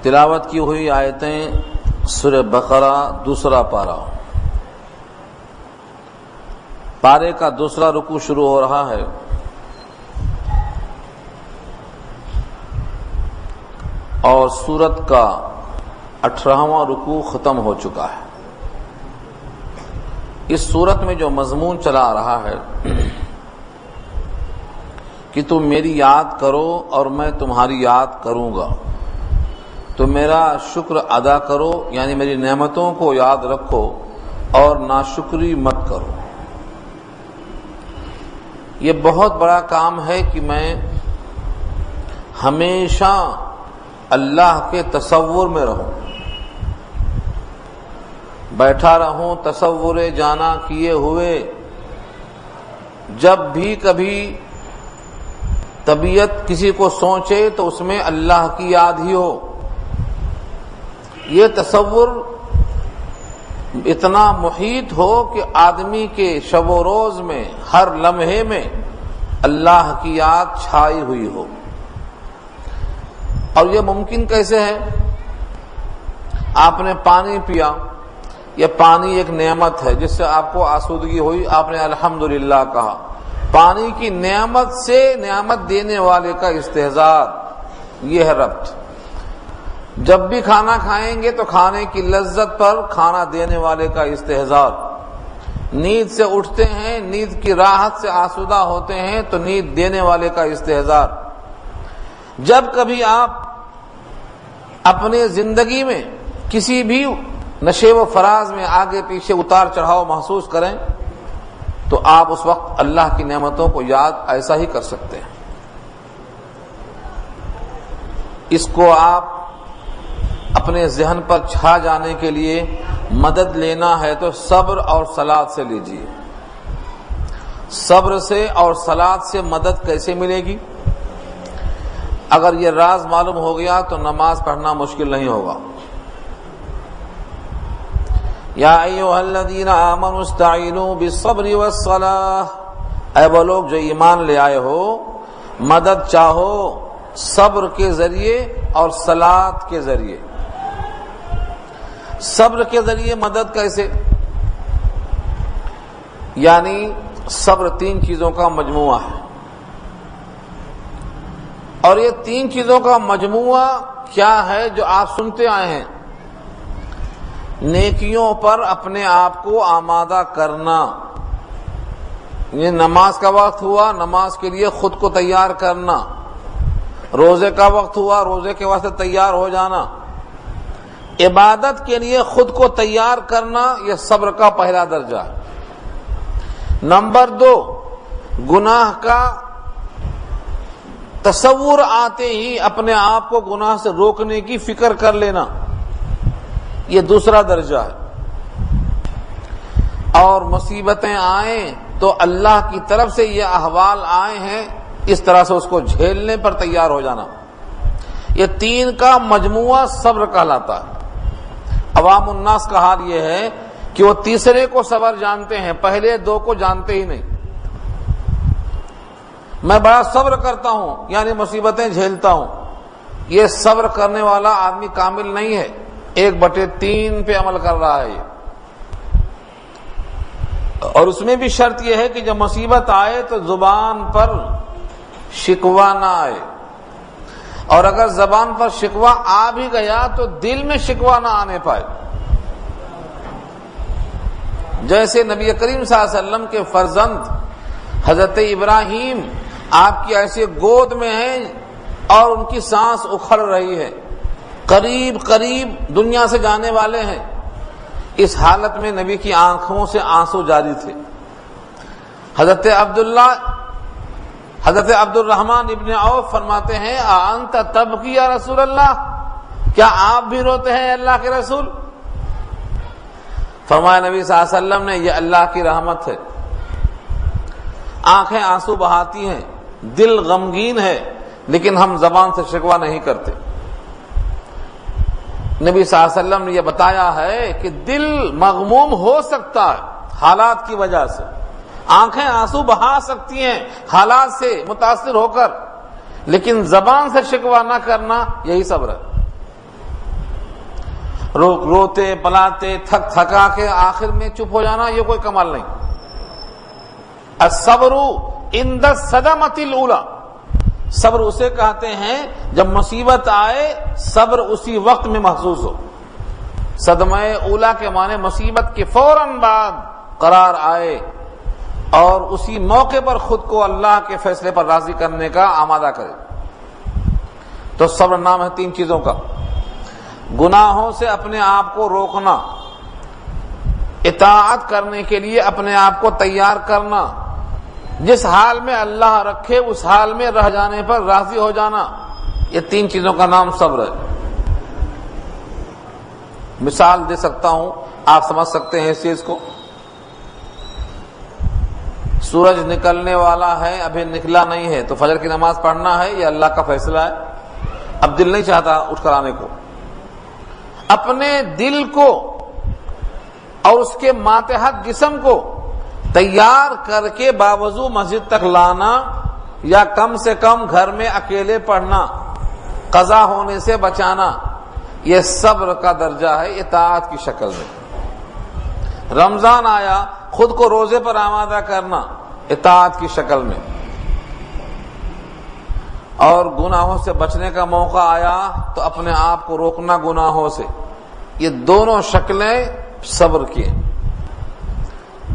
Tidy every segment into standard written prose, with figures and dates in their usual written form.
تلاوت کی ہوئی آیتیں سورہ بقرہ دوسرا پارہ، پارے کا دوسرا رکوع شروع ہو رہا ہے۔ اور سورت کا 18واں رکوع ختم ہو چکا ہے۔ اس سورت میں جو مضمون چلا آ رہا ہے کہ تم میری یاد کرو اور میں تمہاری یاد کروں گا، تو میرا شکر ادا کرو، یعنی میری نعمتوں کو یاد رکھو اور ناشکری مت کرو۔ یہ بہت بڑا کام ہے کہ میں ہمیشہ اللہ کے تصور میں رہوں، بیٹھا رہوں تصور جانا کیے ہوئے، جب بھی کبھی طبیعت کسی کو سوچے تو اس میں اللہ کی یاد ہی ہو۔ یہ تصور اتنا محیط ہو کہ آدمی کے شب و روز میں ہر لمحے میں اللہ کی یاد چھائی ہوئی ہو۔ اور یہ ممکن کیسے ہے؟ آپ نے پانی پیا، یہ پانی ایک نعمت ہے جس سے آپ کو آسودگی ہوئی، آپ نے الحمدللہ کہا۔ پانی کی نعمت سے نعمت دینے والے کا استحضار، یہ ہے ربط۔ جب بھی کھانا کھائیں گے تو کھانے کی لذت پر کھانا دینے والے کا استحضار۔ نیند سے اٹھتے ہیں، نیند کی راحت سے آسودہ ہوتے ہیں تو نیند دینے والے کا استحضار۔ جب کبھی آپ اپنے زندگی میں کسی بھی نشے و فراز میں آگے پیچھے اتار چڑھاؤ محسوس کریں تو آپ اس وقت اللہ کی نعمتوں کو یاد ایسا ہی کر سکتے ہیں۔ اس کو آپ اپنے ذہن پر چھا جانے کے لیے مدد لینا ہے تو صبر اور صلات سے لیجیے۔ صبر سے اور صلات سے مدد کیسے ملے گی؟ اگر یہ راز معلوم ہو گیا تو نماز پڑھنا مشکل نہیں ہوگا۔ یا ایھا الذین آمنوا استعینوا بالصبر والصلاۃ، اے وہ لوگ جو ایمان لے آئے ہو، مدد چاہو صبر کے ذریعے اور صلات کے ذریعے۔ صبر کے ذریعے مدد کیسے؟ یعنی صبر 3 چیزوں کا مجموعہ ہے، اور یہ 3 چیزوں کا مجموعہ کیا ہے جو آپ سنتے آئے ہیں؟ نیکیوں پر اپنے آپ کو آمادہ کرنا، یہ نماز کا وقت ہوا، نماز کے لیے خود کو تیار کرنا، روزے کا وقت ہوا، روزے کے واسطے تیار ہو جانا، عبادت کے لیے خود کو تیار کرنا، یہ صبر کا پہلا درجہ ہے۔ نمبر 2، گناہ کا تصور آتے ہی اپنے آپ کو گناہ سے روکنے کی فکر کر لینا، یہ دوسرا درجہ ہے۔ اور مصیبتیں آئیں تو اللہ کی طرف سے یہ احوال آئے ہیں، اس طرح سے اس کو جھیلنے پر تیار ہو جانا، یہ 3 کا مجموعہ صبر کہلاتا ہے۔ عوام الناس کا حال یہ ہے کہ وہ تیسرے کو صبر جانتے ہیں، پہلے 2 کو جانتے ہی نہیں۔ میں بڑا صبر کرتا ہوں، یعنی مصیبتیں جھیلتا ہوں، یہ صبر کرنے والا آدمی کامل نہیں ہے، 1/3 پہ عمل کر رہا ہے یہ۔ اور اس میں بھی شرط یہ ہے کہ جب مصیبت آئے تو زبان پر شکوہ نہ آئے، اور اگر زبان پر شکوہ آ بھی گیا تو دل میں شکوہ نہ آنے پائے۔ جیسے نبی کریم صلی اللہ علیہ وسلم کے فرزند حضرت ابراہیم آپ کی ایسے گود میں ہیں اور ان کی سانس اکھڑ رہی ہے، قریب قریب دنیا سے جانے والے ہیں، اس حالت میں نبی کی آنکھوں سے آنسو جاری تھے۔ حضرت عبد الرحمن ابن عوف فرماتے ہیں انت تبکی یا رسول اللہ، کیا آپ بھی روتے ہیں اللہ کے رسول؟ فرمایا نبی صلی اللہ علیہ وسلم نے یہ اللہ کی رحمت ہے، آنکھیں آنسو بہاتی ہیں، دل غمگین ہے، لیکن ہم زبان سے شکوہ نہیں کرتے۔ نبی صلی اللہ علیہ وسلم نے یہ بتایا ہے کہ دل مغموم ہو سکتا ہے حالات کی وجہ سے، آنکھیں آنسو بہا سکتی ہیں حالات سے متاثر ہو کر، لیکن زبان سے شکوہ نہ کرنا یہی صبر ہے۔ روتے پلاتے تھک تھکا کے آخر میں چپ ہو جانا یہ کوئی کمال نہیں. الصبر عند الصدمۃ الاولی، صبر اسے کہتے ہیں جب مصیبت آئے صبر اسی وقت میں محسوس ہو. صدمہ اولا کے معنی مصیبت کے فوراً بعد قرار آئے اور اسی موقع پر خود کو اللہ کے فیصلے پر راضی کرنے کا آمادہ کرے. تو صبر نام ہے 3 چیزوں کا: گناہوں سے اپنے آپ کو روکنا، اطاعت کرنے کے لیے اپنے آپ کو تیار کرنا، جس حال میں اللہ رکھے اس حال میں رہ جانے پر راضی ہو جانا. یہ 3 چیزوں کا نام صبر ہے. مثال دے سکتا ہوں، آپ سمجھ سکتے ہیں اس چیز کو. سورج نکلنے والا ہے، ابھی نکلا نہیں ہے، تو فجر کی نماز پڑھنا ہے، یہ اللہ کا فیصلہ ہے. اب دل نہیں چاہتا اٹھ کر آنے کو. اپنے دل کو اور اس کے ماتحت جسم کو تیار کر کے باوضو مسجد تک لانا، یا کم سے کم گھر میں اکیلے پڑھنا، قضا ہونے سے بچانا، یہ صبر کا درجہ ہے اطاعت کی شکل میں. رمضان آیا، خود کو روزے پر آمادہ کرنا، اطاعت کی شکل میں. اور گناہوں سے بچنے کا موقع آیا تو اپنے آپ کو روکنا گناہوں سے. یہ دونوں شکلیں صبر کی ہیں.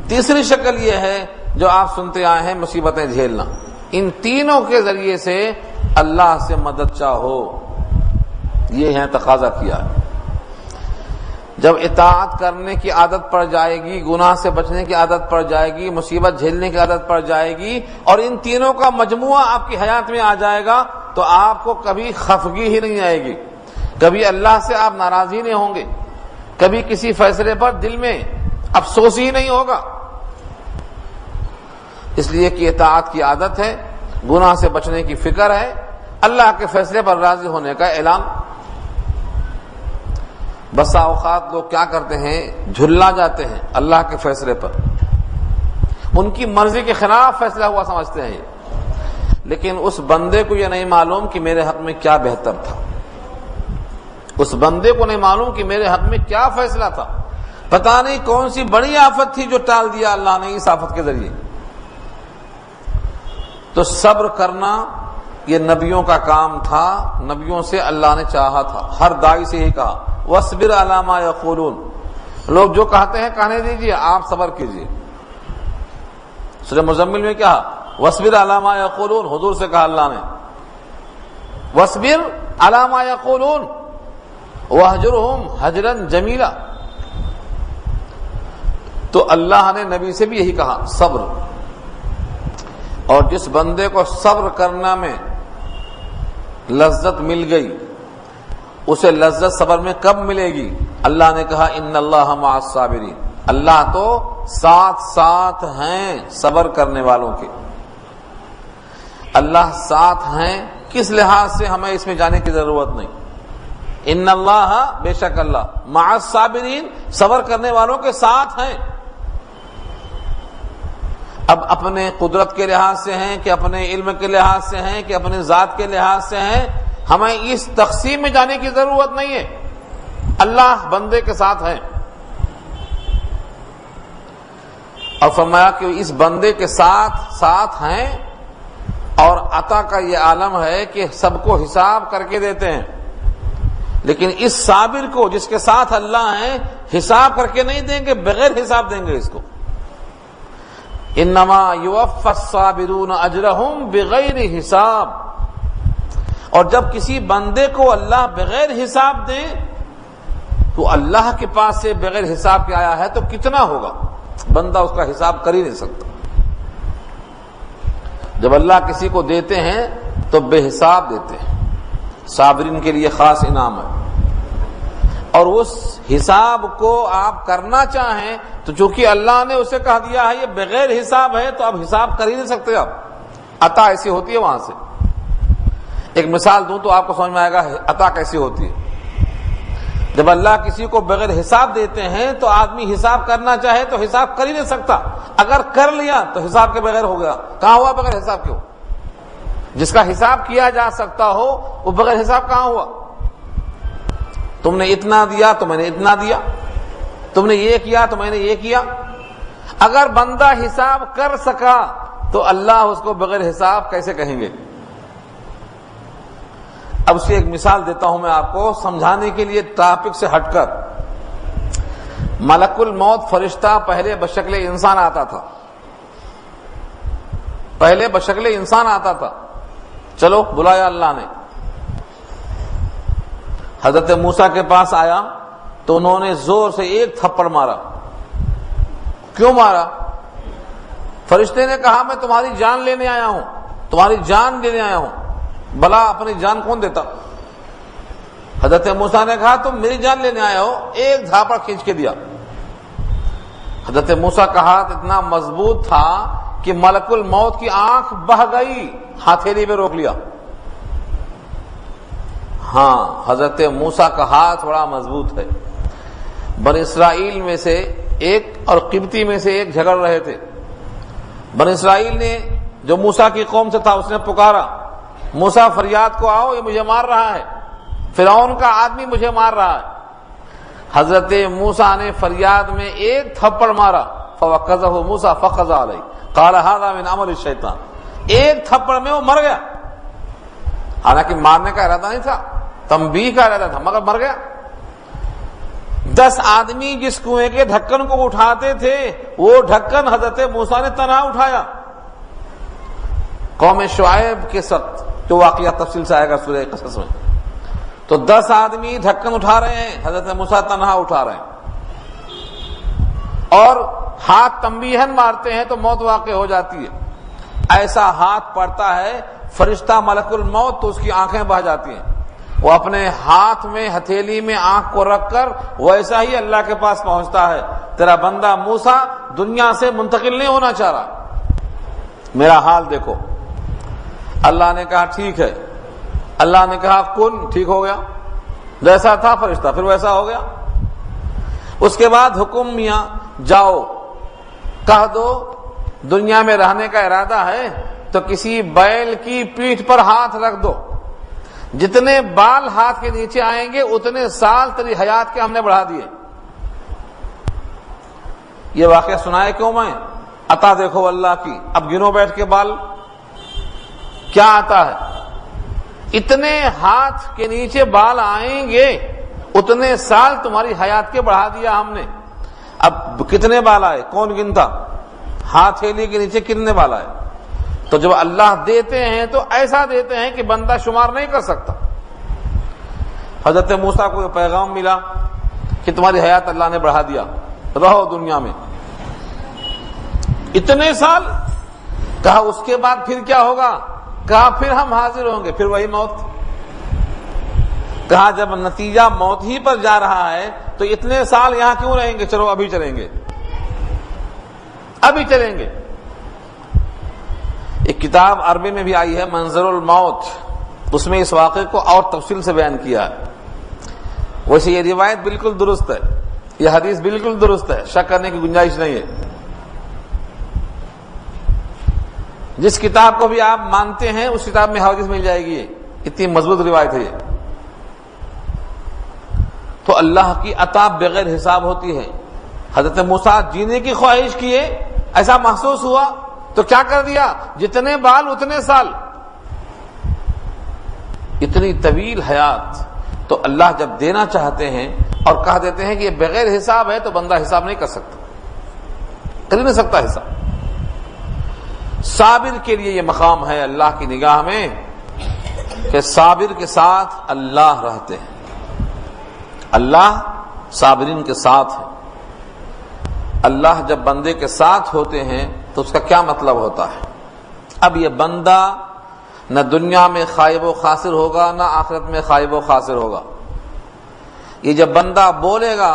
تیسری شکل یہ ہے جو آپ سنتے آئے ہیں، مصیبتیں جھیلنا. ان تینوں کے ذریعے سے اللہ سے مدد چاہو، یہ ہے تقاضا کیا ہے. جب اطاعت کرنے کی عادت پڑ جائے گی، گناہ سے بچنے کی عادت پڑ جائے گی، مصیبت جھیلنے کی عادت پڑ جائے گی، اور ان تینوں کا مجموعہ آپ کی حیات میں آ جائے گا، تو آپ کو کبھی خفگی ہی نہیں آئے گی، کبھی اللہ سے آپ ناراض ہی نہیں ہوں گے، کبھی کسی فیصلے پر دل میں افسوس ہی نہیں ہوگا. اس لیے کہ اطاعت کی عادت ہے، گناہ سے بچنے کی فکر ہے، اللہ کے فیصلے پر راضی ہونے کا اعلان. بسا اوقات لوگ کیا کرتے ہیں، جھلا جاتے ہیں اللہ کے فیصلے پر، ان کی مرضی کے خلاف فیصلہ ہوا سمجھتے ہیں. لیکن اس بندے کو یہ نہیں معلوم کہ میرے حق میں کیا بہتر تھا، اس بندے کو نہیں معلوم کہ میرے حق میں کیا فیصلہ تھا. پتہ نہیں کون سی بڑی آفت تھی جو ٹال دیا اللہ نے اس آفت کے ذریعے. تو صبر کرنا یہ نبیوں کا کام تھا، نبیوں سے اللہ نے چاہا تھا. ہر داعی سے یہی کہا، وَاصْبِرْ عَلَىٰ مَا يَقُولُونَ. لوگ جو کہتے ہیں کہنے دیجیے، آپ صبر کیجیے. سورہ مزمل میں کیا، وَاصْبِرْ عَلَىٰ مَا يَقُولُونَ، حضور سے کہا اللہ نے وَاصْبِرْ عَلَىٰ مَا يَقُولُونَ وَاهْجُرْهُمْ هَجْرًا جَمِيلًا. تو اللہ نے نبی سے بھی یہی کہا، صبر. اور جس بندے کو صبر کرنا میں لذت مل گئی، اسے لذت صبر میں کب ملے گی؟ اللہ نے کہا ان اللہ مع الصابرین، اللہ تو ساتھ ساتھ ہیں صبر کرنے والوں کے. اللہ ساتھ ہیں کس لحاظ سے ہمیں اس میں جانے کی ضرورت نہیں. ان اللہ، بے شک اللہ، مع الصابرین، صبر کرنے والوں کے ساتھ ہیں. اب اپنے قدرت کے لحاظ سے ہیں کہ اپنے علم کے لحاظ سے ہیں کہ اپنے ذات کے لحاظ سے ہیں، ہمیں اس تقسیم میں جانے کی ضرورت نہیں ہے. اللہ بندے کے ساتھ ہیں. اور فرمایا کہ اس بندے کے ساتھ ساتھ ہیں، اور عطا کا یہ عالم ہے کہ سب کو حساب کر کے دیتے ہیں. لیکن اس صابر کو جس کے ساتھ اللہ ہیں، حساب کر کے نہیں دیں گے، بغیر حساب دیں گے اس کو. انما یوفی الصابرون اجرہم بغیر حساب. اور جب کسی بندے کو اللہ بغیر حساب دے تو اللہ کے پاس سے بغیر حساب کے آیا ہے تو کتنا ہوگا، بندہ اس کا حساب کر ہی نہیں سکتا. جب اللہ کسی کو دیتے ہیں تو بے حساب دیتے ہیں. صابرین کے لیے خاص انعام ہے. اور اس حساب کو آپ کرنا چاہیں تو چونکہ اللہ نے اسے کہہ دیا ہے یہ بغیر حساب ہے، تو اب حساب کر ہی نہیں سکتے. آپ عطا ایسی ہوتی ہے وہاں سے. ایک مثال دوں تو آپ کو سمجھ میں آئے گا عطا کیسی ہوتی ہے. جب اللہ کسی کو بغیر حساب دیتے ہیں تو آدمی حساب کرنا چاہے تو حساب کر ہی نہیں سکتا. اگر کر لیا تو حساب کے بغیر ہو گیا. کہاں ہوا بغیر حساب کیوں؟ جس کا حساب کیا جا سکتا ہو وہ بغیر حساب کہاں ہوا؟ تم نے اتنا دیا تو میں نے اتنا دیا، تم نے یہ کیا تو میں نے یہ کیا۔ اگر بندہ حساب کر سکا تو اللہ اس کو بغیر حساب کیسے کہیں گے؟ اب سے ایک مثال دیتا ہوں میں آپ کو سمجھانے کے لیے ٹاپک سے ہٹ کر۔ ملک الموت فرشتہ پہلے بشکل انسان آتا تھا، پہلے بشکل انسان آتا تھا، چلو بلایا اللہ نے، حضرت موسیٰ کے پاس آیا تو انہوں نے زور سے ایک تھپڑ مارا۔ کیوں مارا؟ فرشتے نے کہا میں تمہاری جان لینے آیا ہوں، تمہاری جان لینے آیا ہوں۔ بلا اپنی جان کون دیتا؟ حضرت موسیٰ نے کہا تم میری جان لینے آئے ہو، ایک دھاپڑ کھینچ کے دیا۔ حضرت موسیٰ کا ہاتھ اتنا مضبوط تھا کہ ملک الموت کی آنکھ بہہ گئی، ہتھیلی پہ روک لیا۔ ہاں، حضرت موسیٰ کا ہاتھ بڑا مضبوط ہے۔ بنی اسرائیل میں سے ایک اور قبطی میں سے ایک جھگڑ رہے تھے۔ بنی اسرائیل نے جو موسیٰ کی قوم سے تھا اس نے پکارا موسیٰ فریاد کو آؤ، یہ مجھے مار رہا ہے، فرعون کا آدمی مجھے مار رہا ہے۔ حضرت موسیٰ نے فریاد میں ایک تھپڑ مارا، فوقظہ موسیٰ فقضى علیہ قال ھذا من عمل الشیطان، ایک تھپڑ میں وہ مر گیا۔ حالانکہ مارنے کا ارادہ نہیں تھا، تنبیہ کا ارادہ تھا، مگر مر گیا۔ 10 آدمی جس کنویں کے ڈھکن کو اٹھاتے تھے وہ ڈھکن حضرت موسیٰ نے تنہا اٹھایا۔ قوم شعیب کے ساتھ جو واقعہ تفصیل سے آئے گا سورہ قصص میں، تو 10 آدمی ڈھکن اٹھا رہے ہیں، حضرت موسیٰ تنہا اٹھا رہے ہیں، اور ہاتھ تنبیہن مارتے ہیں تو موت واقع ہو جاتی ہے۔ ایسا ہاتھ پڑتا ہے فرشتہ ملک الموت تو اس کی آنکھیں بہہ جاتی ہیں۔ وہ اپنے ہاتھ میں ہتھیلی میں آنکھ کو رکھ کر ویسا ہی اللہ کے پاس پہنچتا ہے، تیرا بندہ موسیٰ دنیا سے منتقل نہیں ہونا چاہ رہا، میرا حال دیکھو۔ اللہ نے کہا ٹھیک ہے، اللہ نے کہا کن، ٹھیک ہو گیا، جیسا تھا فرشتہ پھر ویسا ہو گیا۔ اس کے بعد حکم میاں جاؤ، کہہ دو دنیا میں رہنے کا ارادہ ہے تو کسی بیل کی پیٹھ پر ہاتھ رکھ دو، جتنے بال ہاتھ کے نیچے آئیں گے اتنے سال تیری حیات کے ہم نے بڑھا دیے۔ یہ واقعہ سنائے کیوں میں؟ عطا دیکھو اللہ کی، اب گنو بیٹھ کے بال کیا آتا ہے، اتنے ہاتھ کے نیچے بال آئیں گے اتنے سال تمہاری حیات کے بڑھا دیا ہم نے۔ اب کتنے بال آئے کون گنتا؟ ہاتھ تھیلی کے نیچے کتنے بال آئے؟ تو جب اللہ دیتے ہیں تو ایسا دیتے ہیں کہ بندہ شمار نہیں کر سکتا۔ حضرت موسیٰ کو یہ پیغام ملا کہ تمہاری حیات اللہ نے بڑھا دیا، رہو دنیا میں اتنے سال۔ کہا اس کے بعد پھر کیا ہوگا؟ کہا پھر ہم حاضر ہوں گے، پھر وہی موت۔ کہا جب نتیجہ موت ہی پر جا رہا ہے تو اتنے سال یہاں کیوں رہیں گے، چلو ابھی چلیں گے، ابھی چلیں گے۔ ایک کتاب عربی میں بھی آئی ہے منظر الموت، اس میں اس واقعے کو اور تفصیل سے بیان کیا ہے۔ ویسے یہ روایت بالکل درست ہے، یہ حدیث بالکل درست ہے، شک کرنے کی گنجائش نہیں ہے۔ جس کتاب کو بھی آپ مانتے ہیں اس کتاب میں حدیث مل جائے گی، اتنی مضبوط روایت ہے یہ۔ تو اللہ کی عطا بغیر حساب ہوتی ہے۔ حضرت موسیٰ جینے کی خواہش کیے، ایسا محسوس ہوا تو کیا کر دیا؟ جتنے بال اتنے سال، اتنی طویل حیات۔ تو اللہ جب دینا چاہتے ہیں اور کہہ دیتے ہیں کہ یہ بغیر حساب ہے تو بندہ حساب نہیں کر سکتا، کر نہیں سکتا حساب۔ صابر کے لیے یہ مقام ہے اللہ کی نگاہ میں کہ صابر کے ساتھ اللہ رہتے ہیں، اللہ صابرین کے ساتھ ہے۔ اللہ جب بندے کے ساتھ ہوتے ہیں تو اس کا کیا مطلب ہوتا ہے؟ اب یہ بندہ نہ دنیا میں خائب و خاسر ہوگا نہ آخرت میں خائب و خاسر ہوگا۔ یہ جب بندہ بولے گا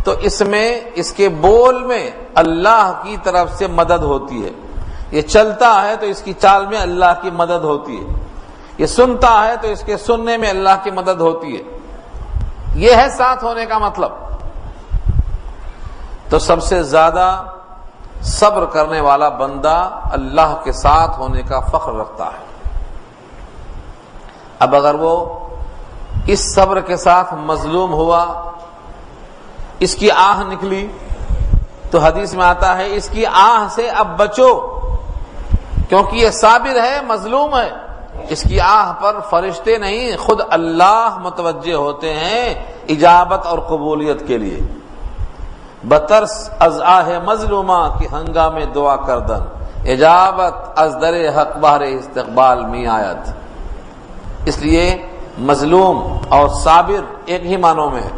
تو اس میں، اس کے بول میں اللہ کی طرف سے مدد ہوتی ہے۔ یہ چلتا ہے تو اس کی چال میں اللہ کی مدد ہوتی ہے، یہ سنتا ہے تو اس کے سننے میں اللہ کی مدد ہوتی ہے۔ یہ ہے ساتھ ہونے کا مطلب۔ تو سب سے زیادہ صبر کرنے والا بندہ اللہ کے ساتھ ہونے کا فخر رکھتا ہے۔ اب اگر وہ اس صبر کے ساتھ مظلوم ہوا، اس کی آہ نکلی، تو حدیث میں آتا ہے اس کی آہ سے اب بچو، کیونکہ یہ صابر ہے، مظلوم ہے۔ اس کی آہ پر فرشتے نہیں، خود اللہ متوجہ ہوتے ہیں اجابت اور قبولیت کے لیے۔ بترس از آہ مظلومہ کی ہنگام دعا کردن، اجابت از در حق بہر استقبال می آیت۔ اس لیے مظلوم اور صابر ایک ہی معنوں میں ہے۔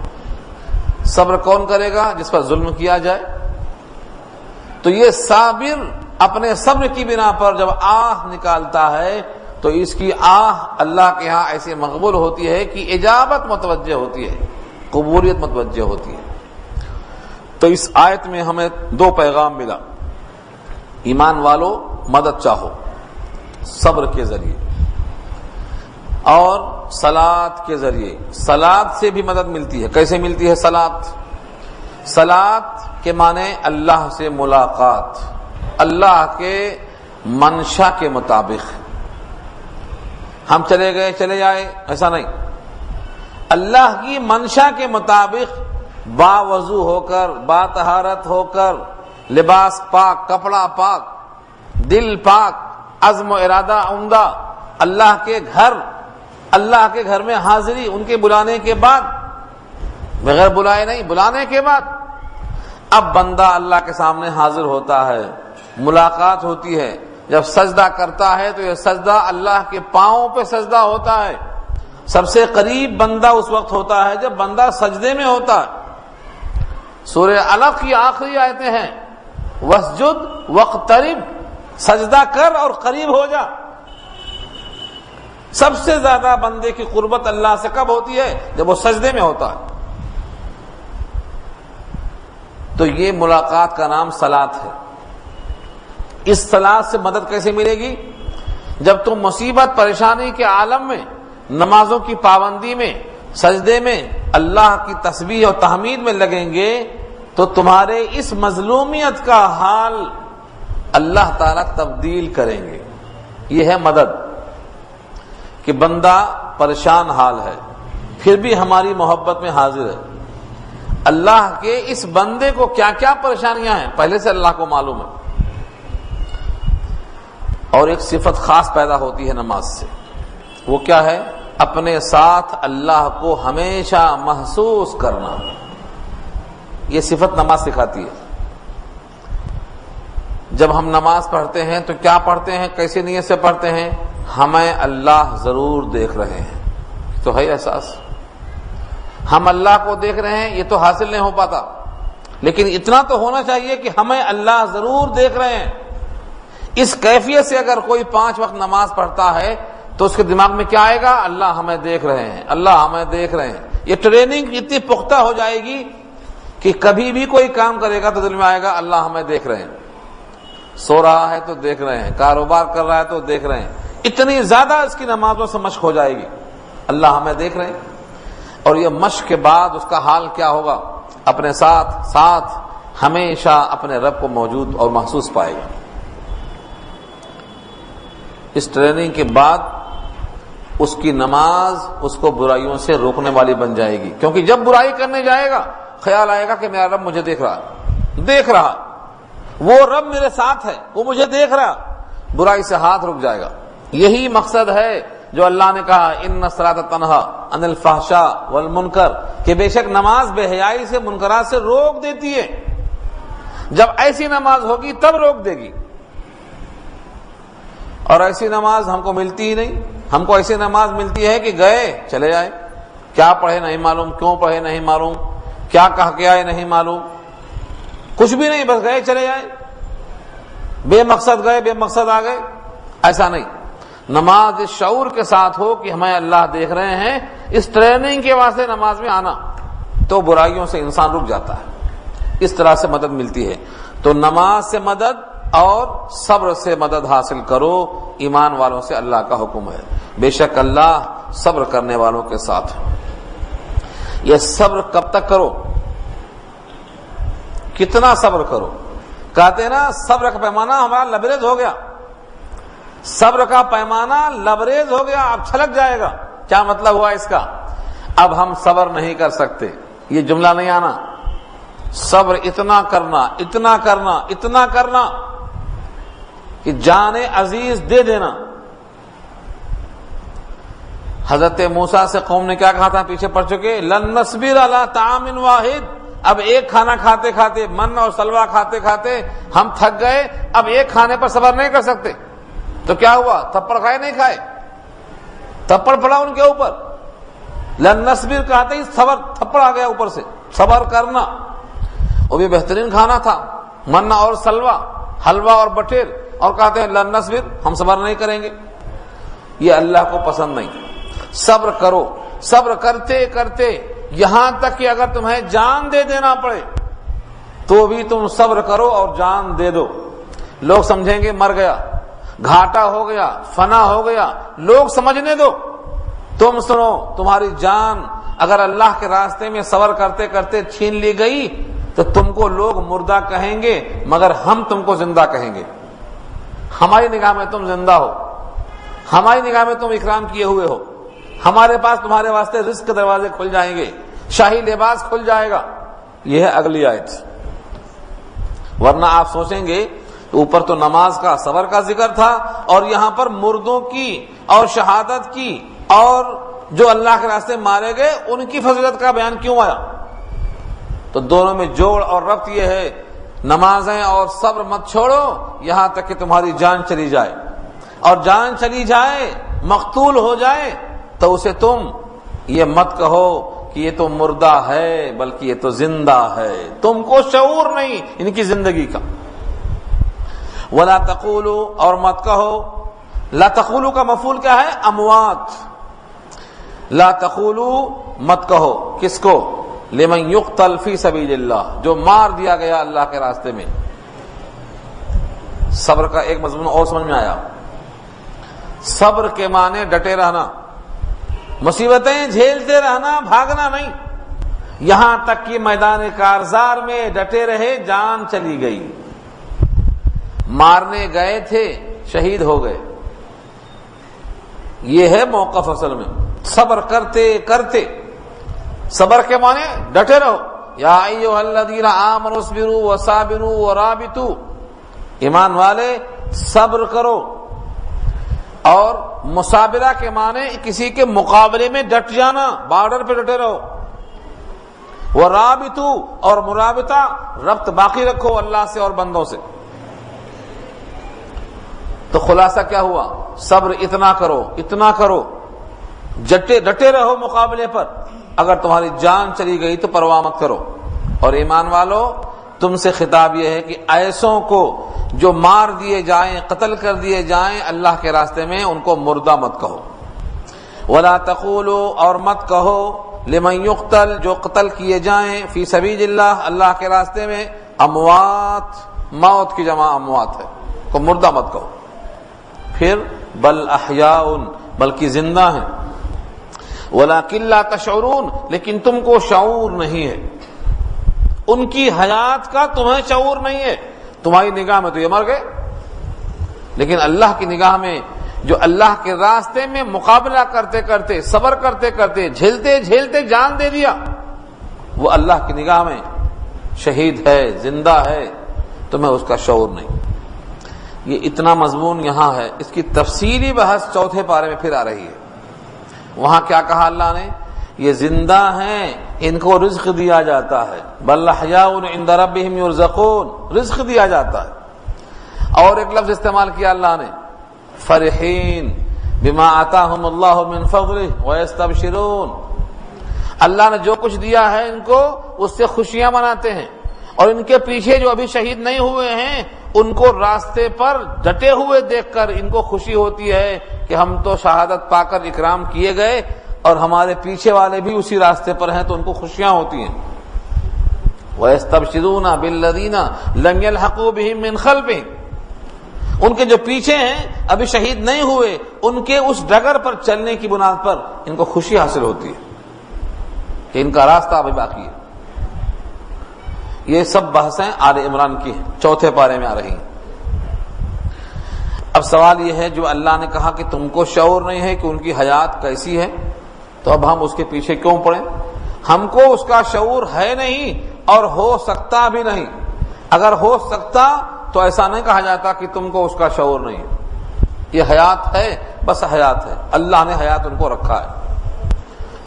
صبر کون کرے گا؟ جس پر ظلم کیا جائے۔ تو یہ صابر اپنے صبر کی بنا پر جب آہ نکالتا ہے تو اس کی آہ اللہ کے ہاں ایسے مقبول ہوتی ہے کہ اجابت متوجہ ہوتی ہے، قبولیت متوجہ ہوتی ہے۔ تو اس آیت میں ہمیں دو پیغام ملا۔ ایمان والو مدد چاہو صبر کے ذریعے اور صلاۃ کے ذریعے۔ صلاۃ سے بھی مدد ملتی ہے۔ کیسے ملتی ہے صلاۃ؟ صلاۃ کے معنی اللہ سے ملاقات، اللہ کے منشا کے مطابق۔ ہم چلے گئے چلے جائے ایسا نہیں، اللہ کی منشا کے مطابق باوضو ہو کر، با طہارت ہو کر، لباس پاک، کپڑا پاک، دل پاک، عزم و ارادہ عمدہ، اللہ کے گھر میں حاضری، ان کے بلانے کے بعد، بغیر بلائے نہیں، بلانے کے بعد اب بندہ اللہ کے سامنے حاضر ہوتا ہے، ملاقات ہوتی ہے۔ جب سجدہ کرتا ہے تو یہ سجدہ اللہ کے پاؤں پہ سجدہ ہوتا ہے۔ سب سے قریب بندہ اس وقت ہوتا ہے جب بندہ سجدے میں ہوتا ہے۔ سورہ علق کی آخری آیتیں ہیں، وَاسْجُدْ وَاقْتَرِبْ، سجدہ کر اور قریب ہو جا۔ سب سے زیادہ بندے کی قربت اللہ سے کب ہوتی ہے؟ جب وہ سجدے میں ہوتا ہے۔ تو یہ ملاقات کا نام صلاۃ ہے۔ اس صلاۃ سے مدد کیسے ملے گی؟ جب تم مصیبت پریشانی کے عالم میں، نمازوں کی پابندی میں، سجدے میں، اللہ کی تسبیح اور تحمید میں لگیں گے تو تمہارے اس مظلومیت کا حال اللہ تعالیٰ تبدیل کریں گے۔ یہ ہے مدد کہ بندہ پریشان حال ہے پھر بھی ہماری محبت میں حاضر ہے۔ اللہ کے اس بندے کو کیا کیا پریشانیاں ہیں پہلے سے اللہ کو معلوم ہے۔ اور ایک صفت خاص پیدا ہوتی ہے نماز سے، وہ کیا ہے؟ اپنے ساتھ اللہ کو ہمیشہ محسوس کرنا۔ یہ صفت نماز سکھاتی ہے۔ جب ہم نماز پڑھتے ہیں تو کیا پڑھتے ہیں، کیسی نیت سے پڑھتے ہیں؟ ہمیں اللہ ضرور دیکھ رہے ہیں، تو ہے احساس۔ ہم اللہ کو دیکھ رہے ہیں، یہ تو حاصل نہیں ہو پاتا، لیکن اتنا تو ہونا چاہیے کہ ہمیں اللہ ضرور دیکھ رہے ہیں۔ اس کیفیت سے اگر کوئی 5 وقت نماز پڑھتا ہے تو اس کے دماغ میں کیا آئے گا؟ اللہ ہمیں دیکھ رہے ہیں، اللہ ہمیں دیکھ رہے ہیں۔ یہ ٹریننگ اتنی پختہ ہو جائے گی کہ کبھی بھی کوئی کام کرے گا تو دل میں آئے گا اللہ ہمیں دیکھ رہے ہیں۔ سو رہا ہے تو دیکھ رہے ہیں، کاروبار کر رہا ہے تو دیکھ رہے ہیں۔ اتنی زیادہ اس کی نمازوں سے مشق ہو جائے گی، اللہ ہمیں دیکھ رہے ہیں۔ اور یہ مشق کے بعد اس کا حال کیا ہوگا؟ اپنے ساتھ ہمیشہ اپنے رب کو موجود اور محسوس پائے گا۔ اس ٹریننگ کے بعد اس کی نماز اس کو برائیوں سے روکنے والی بن جائے گی، کیونکہ جب برائی کرنے جائے گا خیال آئے گا کہ میرا رب مجھے دیکھ رہا، وہ رب میرے ساتھ ہے، وہ مجھے دیکھ رہا، برائی سے ہاتھ رک جائے گا۔ یہی مقصد ہے جو اللہ نے کہا ان الصلاۃ تنہی عن الفحشاء والمنکر، کہ بے شک نماز بے حیائی سے، منکرات سے روک دیتی ہے۔ جب ایسی نماز ہوگی تب روک دے گی، اور ایسی نماز ہم کو ملتی ہی نہیں۔ ہم کو ایسی نماز ملتی ہے کہ گئے چلے جائے، کیا پڑھے نہیں معلوم، کیوں پڑھے نہیں معلوم، کیا کہا کے آئے نہیں معلوم، کچھ بھی نہیں، بس گئے چلے جائے، بے مقصد گئے بے مقصد آ گئے۔ ایسا نہیں، نماز اس شعور کے ساتھ ہو کہ ہمیں اللہ دیکھ رہے ہیں، اس ٹریننگ کے واسطے نماز میں آنا، تو برائیوں سے انسان رک جاتا ہے۔ اس طرح سے مدد ملتی ہے۔ تو نماز سے مدد اور صبر سے مدد حاصل کرو، ایمان والوں سے اللہ کا حکم ہے۔ بے شک اللہ صبر کرنے والوں کے ساتھ ہے۔ یہ صبر کب تک کرو؟ کتنا صبر کرو؟ کہتے ہیں نا صبر کا پیمانہ ہمارا لبریز ہو گیا، صبر کا پیمانہ لبریز ہو گیا، اب چھلک جائے گا۔ کیا مطلب ہوا اس کا؟ اب ہم صبر نہیں کر سکتے. یہ جملہ نہیں آنا. صبر اتنا کرنا اتنا کرنا اتنا کرنا کہ جان عزیز دے دینا. حضرت موسیٰ سے قوم نے کیا کہا تھا, پیچھے پڑ چکے, لن نصبر علی طعام واحد. اب ایک کھانا کھاتے کھاتے, من اور سلوا کھاتے کھاتے ہم تھک گئے, اب ایک کھانے پر صبر نہیں کر سکتے. تو کیا ہوا, تھپڑ کھائے نہیں کھائے, تھپڑ پڑا ان کے اوپر. لن نصبر کہتے ہی صبر تھپڑ آ گیا اوپر سے. صبر کرنا, وہ بھی بہترین کھانا تھا, من اور سلوا, حلوہ اور بٹیر, اور کہتے ہیں لن نصبر, ہم صبر نہیں کریں گے. یہ اللہ کو پسند نہیں. صبر کرو, صبر کرتے کرتے یہاں تک کہ اگر تمہیں جان دے دینا پڑے تو بھی تم صبر کرو اور جان دے دو. لوگ سمجھیں گے مر گیا, گھاٹا ہو گیا, فنا ہو گیا, لوگ سمجھنے دو. تم سنو, تمہاری جان اگر اللہ کے راستے میں صبر کرتے کرتے چھین لی گئی تو تم کو لوگ مردہ کہیں گے, مگر ہم تم کو زندہ کہیں گے. ہماری نگاہ میں تم زندہ ہو, ہماری نگاہ میں تم اکرام کیے ہوئے ہو, ہمارے پاس تمہارے واسطے رزق کے دروازے کھل جائیں گے, شاہی لباس کھل جائے گا. یہ ہے اگلی آیت. ورنہ آپ سوچیں گے اوپر تو نماز کا, صبر کا ذکر تھا, اور یہاں پر مردوں کی اور شہادت کی اور جو اللہ کے راستے مارے گئے ان کی فضیلت کا بیان کیوں آیا؟ تو دونوں میں جوڑ اور ربط یہ ہے, نمازیں اور صبر مت چھوڑو یہاں تک کہ تمہاری جان چلی جائے. اور جان چلی جائے, مقتول ہو جائے, تو اسے تم یہ مت کہو کہ یہ تو مردہ ہے, بلکہ یہ تو زندہ ہے. تم کو شعور نہیں ان کی زندگی کا. وَلَا تَقُولُوا, اور مت کہو. لا تقولوا کا مفعول کیا ہے؟ اموات. لا تقولوا, مت کہو. کس کو؟ لمن یقتل فی سبیل اللہ, جو مار دیا گیا اللہ کے راستے میں. صبر کا ایک مضمون اور سمجھ میں آیا. صبر کے معنی ڈٹے رہنا, مصیبتیں جھیلتے رہنا, بھاگنا نہیں. یہاں تک کہ میدان کارزار میں ڈٹے رہے, جان چلی گئی. مارنے گئے تھے, شہید ہو گئے. یہ ہے موقف اصل میں. صبر کرتے کرتے, صبر کے معنی ڈٹے رہو. یا ایھا الذین آمنوا اصبروا وصابروا ورابطوا, ایمان والے صبر کرو. اور مصابرہ کے معنی کسی کے مقابلے میں ڈٹ جانا, بارڈر پہ ڈٹے رہو. ورابطوا, اور مرابطہ, ربط باقی رکھو اللہ سے اور بندوں سے. تو خلاصہ کیا ہوا؟ صبر اتنا کرو اتنا کرو, ڈٹے رہو مقابلے پر. اگر تمہاری جان چلی گئی تو پرواہ مت کرو. اور ایمان والو, تم سے خطاب یہ ہے کہ ایسوں کو جو مار دیے جائیں, قتل کر دیے جائیں اللہ کے راستے میں, ان کو مردہ مت کہو. ولا تقولوا, اور مت کہو, لمن یقتل, جو قتل کیے جائیں, فی سبیل اللہ, اللہ کے راستے میں, اموات, موت کی جمع اموات ہے, کو مردہ مت کہو. پھر بل احیاء, بلکہ زندہ ہیں. ولکن لا تشعرون, لیکن تم کو شعور نہیں ہے. ان کی حیات کا تمہیں شعور نہیں ہے. تمہاری نگاہ میں تو یہ مر گئے, لیکن اللہ کی نگاہ میں جو اللہ کے راستے میں مقابلہ کرتے کرتے, صبر کرتے کرتے, جھیلتے جھیلتے جان دے دیا, وہ اللہ کی نگاہ میں شہید ہے, زندہ ہے. تمہیں اس کا شعور نہیں. یہ اتنا مضمون یہاں ہے. اس کی تفصیلی بحث چوتھے پارے میں پھر آ رہی ہے. وہاں کیا کہا اللہ نے؟ یہ زندہ ہیں, ان کو رزق دیا جاتا ہے. بل احیاء عند ربهم یرزقون, رزق دیا جاتا ہے. اور ایک لفظ استعمال کیا اللہ نے, فرحین بما آتاہم اللہ من فضلہ ویستبشرون. اللہ نے جو کچھ دیا ہے ان کو, اس سے خوشیاں مناتے ہیں. اور ان کے پیچھے جو ابھی شہید نہیں ہوئے ہیں, ان کو راستے پر ڈٹے ہوئے دیکھ کر ان کو خوشی ہوتی ہے کہ ہم تو شہادت پا کر اکرام کیے گئے, اور ہمارے پیچھے والے بھی اسی راستے پر ہیں, تو ان کو خوشیاں ہوتی ہیں. وَيَسْتَبْشِرُونَ بِالَّذِينَ لَمْ يَلْحَقُوا بِهِم مِّن خَلْفِهِم, ان کے جو پیچھے ہیں ابھی شہید نہیں ہوئے, ان کے اس ڈگر پر چلنے کی بنیاد پر ان کو خوشی حاصل ہوتی ہے کہ ان کا راستہ ابھی باقی ہے. یہ سب بحثیں آل عمران کی ہیں, چوتھے پارے میں آ رہی ہیں. اب سوال یہ ہے, جو اللہ نے کہا کہ تم کو شعور نہیں ہے کہ ان کی حیات کیسی ہے, تو اب ہم اس کے پیچھے کیوں پڑیں؟ ہم کو اس کا شعور ہے نہیں اور ہو سکتا بھی نہیں. اگر ہو سکتا تو ایسا نہیں کہا جاتا کہ تم کو اس کا شعور نہیں. یہ حیات ہے، بس حیات ہے، اللہ نے حیات ان کو رکھا ہے.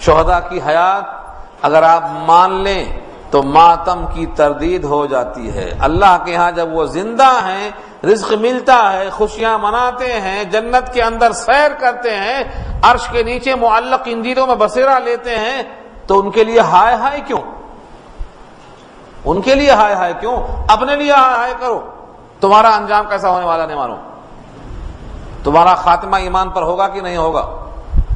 شہداء کی حیات اگر آپ مان لیں تو ماتم کی تردید ہو جاتی ہے. اللہ کے ہاں جب وہ زندہ ہیں، رزق ملتا ہے، خوشیاں مناتے ہیں، جنت کے اندر سیر کرتے ہیں، عرش کے نیچے معلق انجیلوں میں بسیرا لیتے ہیں، تو ان کے لیے ہائے ہائے کیوں؟ ان کے لیے ہائے ہائے کیوں؟ اپنے لیے ہائے ہائے کرو. تمہارا انجام کیسا ہونے والا نہیں معلوم. تمہارا خاتمہ ایمان پر ہوگا کہ نہیں ہوگا،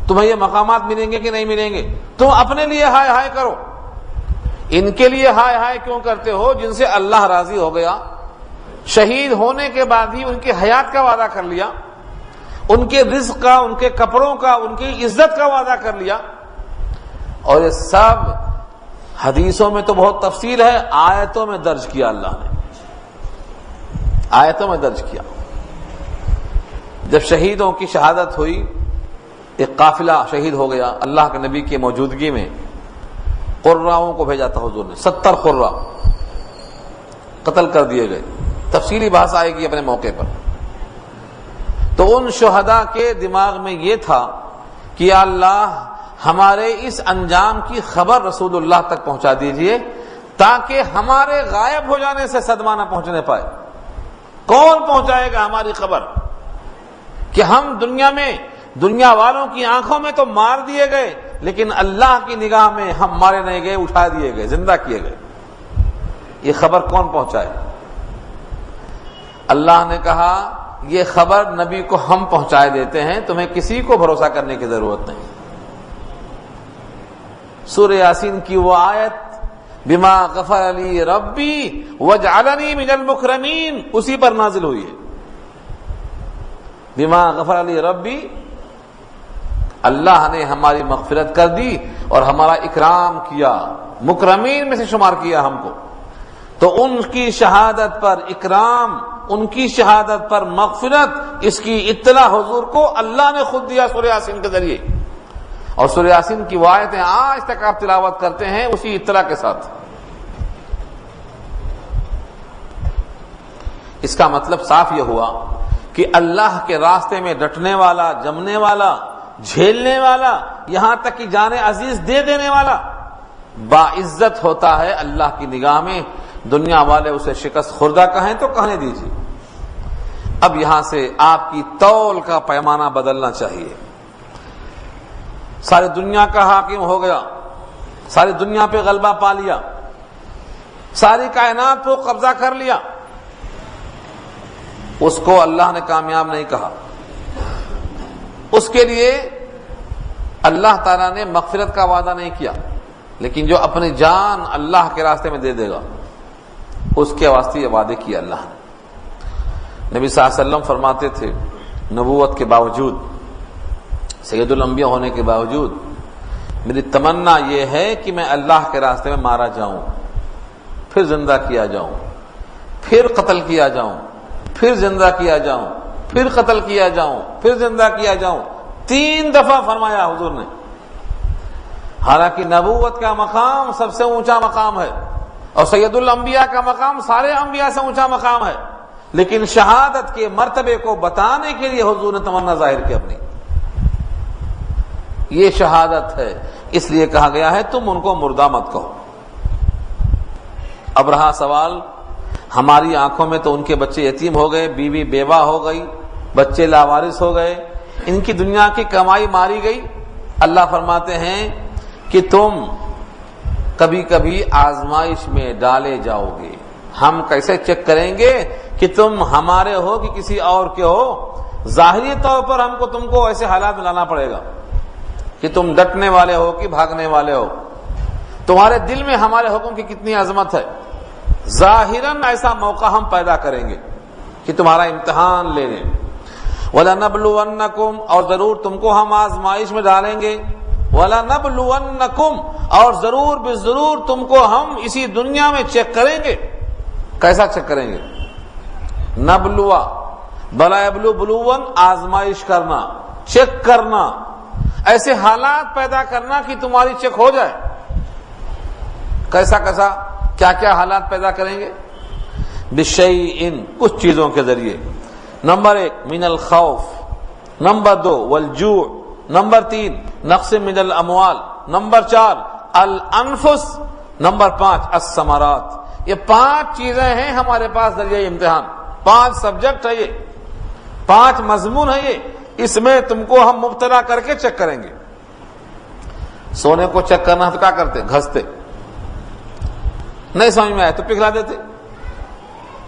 تمہیں یہ مقامات ملیں گے کہ نہیں ملیں گے. تم اپنے لیے ہائے ہائے کرو. ان کے لیے ہائے ہائے کیوں کرتے ہو جن سے اللہ راضی ہو گیا؟ شہید ہونے کے بعد ہی ان کی حیات کا وعدہ کر لیا، ان کے رزق کا، ان کے کپڑوں کا، ان کی عزت کا وعدہ کر لیا. اور یہ سب حدیثوں میں تو بہت تفصیل ہے، آیتوں میں درج کیا. اللہ نے آیتوں میں درج کیا. جب شہیدوں کی شہادت ہوئی، ایک قافلہ شہید ہو گیا اللہ کے نبی کی موجودگی میں، قراؤں کو بھیجا تھا حضور نے. 70 قرہ قتل کر دیے گئے. تفصیلی بحث آئے گی اپنے موقع پر. تو ان شہداء کے دماغ میں یہ تھا کہ یا اللہ ہمارے اس انجام کی خبر رسول اللہ تک پہنچا دیجئے تاکہ ہمارے غائب ہو جانے سے صدمہ نہ پہنچنے پائے. کون پہنچائے گا ہماری خبر کہ ہم دنیا میں، دنیا والوں کی آنکھوں میں تو مار دیے گئے، لیکن اللہ کی نگاہ میں ہم مارے نہیں گئے، اٹھا دیے گئے، زندہ کیے گئے. یہ خبر کون پہنچائے؟ اللہ نے کہا یہ خبر نبی کو ہم پہنچائے دیتے ہیں، تمہیں کسی کو بھروسہ کرنے کی ضرورت نہیں. سورہ یاسین کی وہ آیت بما غفر لی ربی وجعلنی من المکرمین اسی پر نازل ہوئی ہے. بما غفر لی ربی، اللہ نے ہماری مغفرت کر دی اور ہمارا اکرام کیا، مکرمین میں سے شمار کیا ہم کو. تو ان کی شہادت پر اکرام، ان کی شہادت پر مغفرت، اس کی اطلاع حضور کو اللہ نے خود دیا سورہ یاسین کے ذریعے. اور سورہ یاسین کی آیتیں آج تک آپ تلاوت کرتے ہیں اسی اطلاع کے ساتھ. اس کا مطلب صاف یہ ہوا کہ اللہ کے راستے میں ڈٹنے والا، جمنے والا، جھیلنے والا، یہاں تک کہ جان عزیز دے دینے والا باعزت ہوتا ہے اللہ کی نگاہ میں. دنیا والے اسے شکست خوردہ کہیں تو کہنے دیجیے. اب یہاں سے آپ کی تول کا پیمانہ بدلنا چاہیے. ساری دنیا کا حاکم ہو گیا، ساری دنیا پہ غلبہ پا لیا، ساری کائنات کو قبضہ کر لیا، اس کو اللہ نے کامیاب نہیں کہا. اس کے لیے اللہ تعالیٰ نے مغفرت کا وعدہ نہیں کیا، لیکن جو اپنی جان اللہ کے راستے میں دے دے گا اس کے واسطے یہ وعدے کیا اللہ نے. نبی صلی اللہ علیہ وسلم فرماتے تھے نبوت کے باوجود، سید الانبیاء ہونے کے باوجود میری تمنا یہ ہے کہ میں اللہ کے راستے میں مارا جاؤں، پھر زندہ کیا جاؤں، پھر قتل کیا جاؤں، پھر زندہ کیا جاؤں، پھر قتل کیا جاؤں، پھر زندہ کیا جاؤں. 3 دفعہ فرمایا حضور نے. حالانکہ نبوت کا مقام سب سے اونچا مقام ہے اور سید الانبیاء کا مقام سارے انبیاء سے اونچا مقام ہے، لیکن شہادت کے مرتبے کو بتانے کے لیے حضور نے تمنا ظاہر کی اپنی. یہ شہادت ہے، اس لیے کہا گیا ہے تم ان کو مردہ مت کہو. اب رہا سوال، ہماری آنکھوں میں تو ان کے بچے یتیم ہو گئے، بیوی بیوہ ہو گئی، بچے لاوارث ہو گئے، ان کی دنیا کی کمائی ماری گئی. اللہ فرماتے ہیں کہ تم کبھی کبھی آزمائش میں ڈالے جاؤ گے. ہم کیسے چیک کریں گے کہ تم ہمارے ہو کہ کسی اور کے ہو؟ ظاہری طور پر ہم کو تم کو ایسے حالات میں لانا پڑے گا کہ تم ڈٹنے والے ہو کہ بھاگنے والے ہو. تمہارے دل میں ہمارے حکم کی کتنی عظمت ہے. ظاہراً ایسا موقع ہم پیدا کریں گے کہ تمہارا امتحان لے لیں. وَلَنَبْلُوَنَّكُمْ، اور ضرور تم کو ہم آزمائش میں ڈالیں گے. وَلَنَبْلُوَنَّكُمْ، اور ضرور بضرور تم کو ہم اسی دنیا میں چیک کریں گے. کیسا چیک کریں گے؟ نبلوا، بلا یبلو بلون، آزمائش کرنا، چیک کرنا. ایسے حالات پیدا کرنا کہ تمہاری چیک ہو جائے. کیسا کیسا کیا کیا حالات پیدا کریں گے؟ بشیء، کچھ چیزوں کے ذریعے. نمبر 1 من الخوف، نمبر 2 والجوع، نمبر 3 نقص من الاموال، نمبر 4 الانفس، نمبر 5 الثمرات. یہ 5 چیزیں ہیں ہمارے پاس ذریعہ امتحان. 5 سبجیکٹ ہے، یہ 5 مضمون ہے. یہ اس میں تم کو ہم مبتلا کر کے چیک کریں گے. سونے کو چیک کرنا تو کیا کرتے؟ گھستے. نہیں سمجھ میں آئے تو پگھلا دیتے،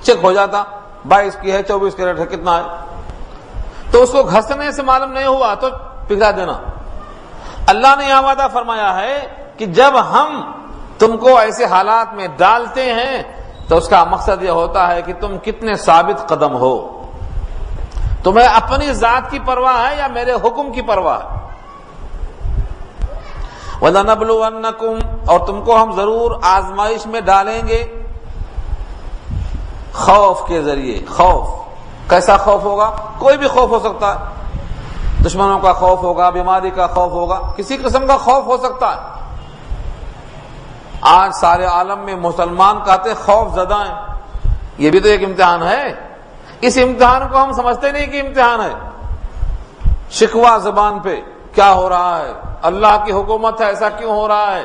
چیک ہو جاتا. 22 کی ہے، 24 کیرٹ ہے، کتنا ہے. تو اس کو گھسنے سے معلوم نہیں ہوا تو پگھلا دینا. اللہ نے یہ وعدہ فرمایا ہے کہ جب ہم تم کو ایسے حالات میں ڈالتے ہیں تو اس کا مقصد یہ ہوتا ہے کہ تم کتنے ثابت قدم ہو. تمہیں اپنی ذات کی پرواہ ہے یا میرے حکم کی پرواہ ہے؟ وَلَنَبْلُوَنَّكُمْ، اور تم کو ہم ضرور آزمائش میں ڈالیں گے خوف کے ذریعے. خوف کیسا خوف ہوگا؟ کوئی بھی خوف ہو سکتا ہے. دشمنوں کا خوف ہوگا، بیماری کا خوف ہوگا، کسی قسم کا خوف ہو سکتا ہے. آج سارے عالم میں مسلمان کہتے خوف زدہ ہیں. یہ بھی تو ایک امتحان ہے. اس امتحان کو ہم سمجھتے نہیں کہ امتحان ہے. شکوہ زبان پہ کیا ہو رہا ہے؟ اللہ کی حکومت ہے، ایسا کیوں ہو رہا ہے؟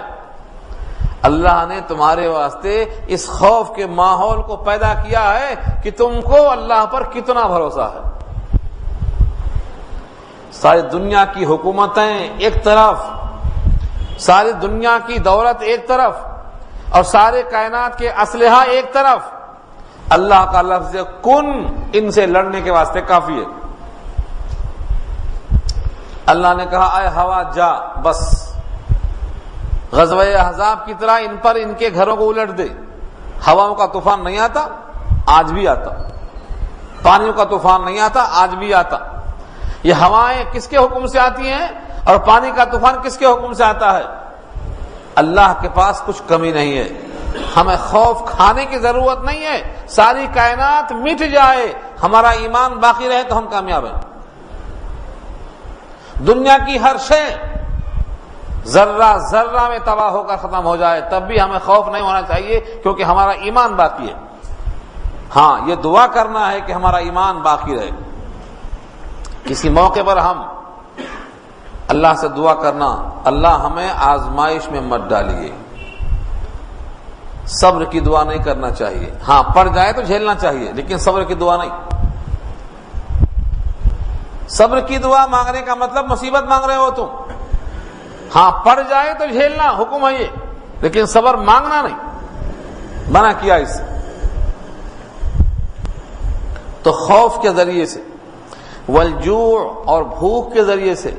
اللہ نے تمہارے واسطے اس خوف کے ماحول کو پیدا کیا ہے کہ تم کو اللہ پر کتنا بھروسہ ہے. ساری دنیا کی حکومتیں ایک طرف، ساری دنیا کی دولت ایک طرف، اور سارے کائنات کے اسلحہ ایک طرف. اللہ کا لفظ کن ان سے لڑنے کے واسطے کافی ہے. اللہ نے کہا اے ہوا جا، بس. غزوہ احزاب کی طرح ان پر ان کے گھروں کو الٹ دے. ہواؤں کا طوفان نہیں آتا، آج بھی آتا. پانیوں کا طوفان نہیں آتا، آج بھی آتا. یہ ہوائیں کس کے حکم سے آتی ہیں اور پانی کا طوفان کس کے حکم سے آتا ہے؟ اللہ کے پاس کچھ کمی نہیں ہے. ہمیں خوف کھانے کی ضرورت نہیں ہے. ساری کائنات مٹ جائے، ہمارا ایمان باقی رہے تو ہم کامیاب ہیں. دنیا کی ہر شے ذرہ ذرہ میں تباہ ہو کر ختم ہو جائے تب بھی ہمیں خوف نہیں ہونا چاہیے، کیونکہ ہمارا ایمان باقی ہے. ہاں، یہ دعا کرنا ہے کہ ہمارا ایمان باقی رہے. کسی موقع پر ہم اللہ سے دعا کرنا، اللہ ہمیں آزمائش میں مت ڈالیے. صبر کی دعا نہیں کرنا چاہیے. ہاں، پڑ جائے تو جھیلنا چاہیے، لیکن صبر کی دعا نہیں. صبر کی دعا مانگنے کا مطلب مصیبت مانگ رہے ہو تم. ہاں، پڑ جائے تو جھیلنا حکم ہے یہ، لیکن صبر مانگنا نہیں. منع کیا اس سے. تو خوف کے ذریعے سے، والجوع اور بھوک کے ذریعے سے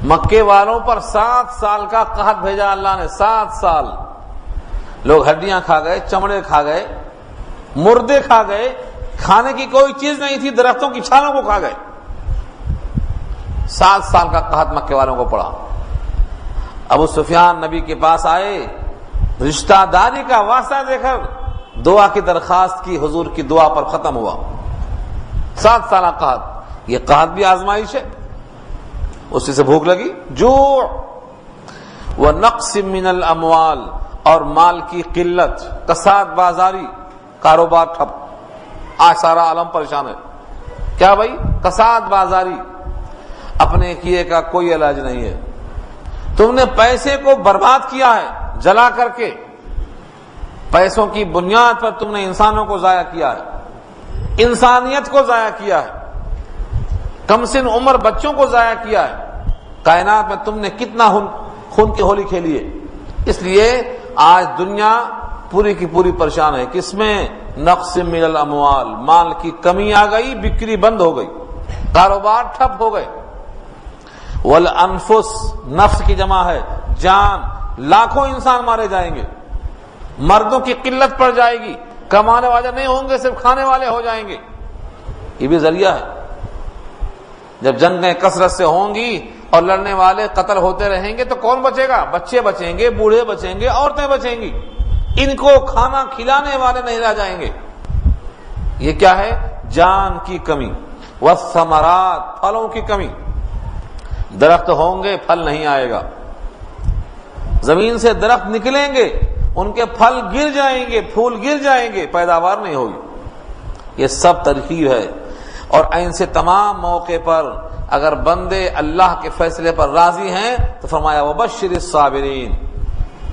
مکے والوں پر 7 سال کا قحط بھیجا اللہ نے. 7 سال لوگ ہڈیاں کھا گئے، چمڑے کھا گئے، مردے کھا گئے. کھانے کی کوئی چیز نہیں تھی، درختوں کی چھالوں کو کھا گئے. 7 سال کا قحط مکے والوں کو پڑا. ابو سفیان نبی کے پاس آئے، رشتہ داری کا واسطہ دے کر دعا کی درخواست کی، حضور کی دعا پر ختم ہوا. 7 سالہ قحط. یہ قحط بھی آزمائش ہے. اسی سے بھوک لگی. جوع ونقص من الاموال، اور مال کی قلت، کساد بازاری، کاروبار ٹھپ. آج سارا عالم پریشان ہے. کیا بھائی؟ کساد بازاری. اپنے کیے کا کوئی علاج نہیں ہے. تم نے پیسے کو برباد کیا ہے جلا کر کے. پیسوں کی بنیاد پر تم نے انسانوں کو ضائع کیا ہے، انسانیت کو ضائع کیا ہے، کم سن عمر بچوں کو ضائع کیا ہے. کائنات میں تم نے کتنا خون کی ہولی کھیلی ہے. اس لیے آج دنیا پوری کی پوری پریشان ہے. کس میں؟ نقص من الاموال. مال کی کمی آ گئی، بکری بند ہو گئی، کاروبار ٹھپ ہو گئے. والانفس، نفس کی جمع ہے، جان. لاکھوں انسان مارے جائیں گے. مردوں کی قلت پڑ جائے گی، کمانے والے نہیں ہوں گے، صرف کھانے والے ہو جائیں گے. یہ بھی ذریعہ ہے. جب جنگیں کثرت سے ہوں گی اور لڑنے والے قتل ہوتے رہیں گے تو کون بچے گا؟ بچے بچیں گے، بوڑھے بچیں گے، عورتیں بچیں گی. ان کو کھانا کھلانے والے نہیں رہ جائیں گے. یہ کیا ہے؟ جان کی کمی. والثمرات، پھلوں کی کمی. درخت ہوں گے پھل نہیں آئے گا، زمین سے درخت نکلیں گے ان کے پھل گر جائیں گے، پھول گر جائیں گے، پیداوار نہیں ہوگی۔ یہ سب ترکیب ہے۔ اور ایسے تمام موقع پر اگر بندے اللہ کے فیصلے پر راضی ہیں تو فرمایا وبشر الصابرین،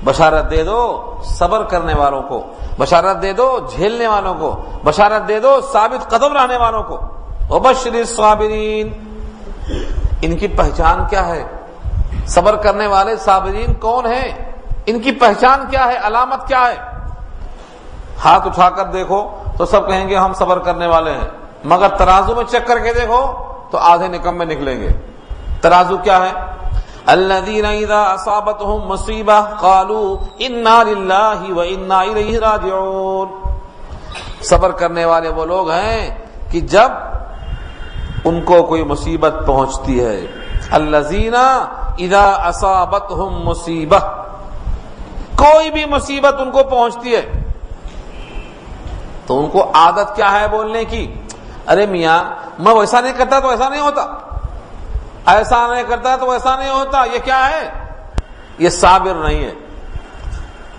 بشارت دے دو صبر کرنے والوں کو، بشارت دے دو جھیلنے والوں کو، بشارت دے دو ثابت قدم رہنے والوں کو۔ وبشر الصابرین، ان کی پہچان کیا ہے؟ صبر کرنے والے صابرین کون ہیں؟ ان کی پہچان کیا ہے؟ علامت کیا ہے؟ ہاتھ اٹھا کر دیکھو تو سب کہیں گے ہم صبر کرنے والے ہیں، مگر ترازو میں چیک کر کے دیکھو تو آدھے نکمے نکلیں گے۔ ترازو کیا ہے؟ الذین اذا اصابتهم مصیبہ قالوا انا للہ وانا الیہ راجعون، صبر کرنے والے وہ لوگ ہیں کہ جب ان کو کوئی مصیبت پہنچتی ہے، الذین اذا اصابتهم مصیبہ، کوئی بھی مصیبت ان کو پہنچتی ہے تو ان کو عادت کیا ہے بولنے کی؟ ارے میاں میں ویسا نہیں کرتا تو ایسا نہیں ہوتا، ایسا نہیں کرتا تو ایسا نہیں ہوتا۔ یہ کیا ہے؟ یہ صابر نہیں ہے۔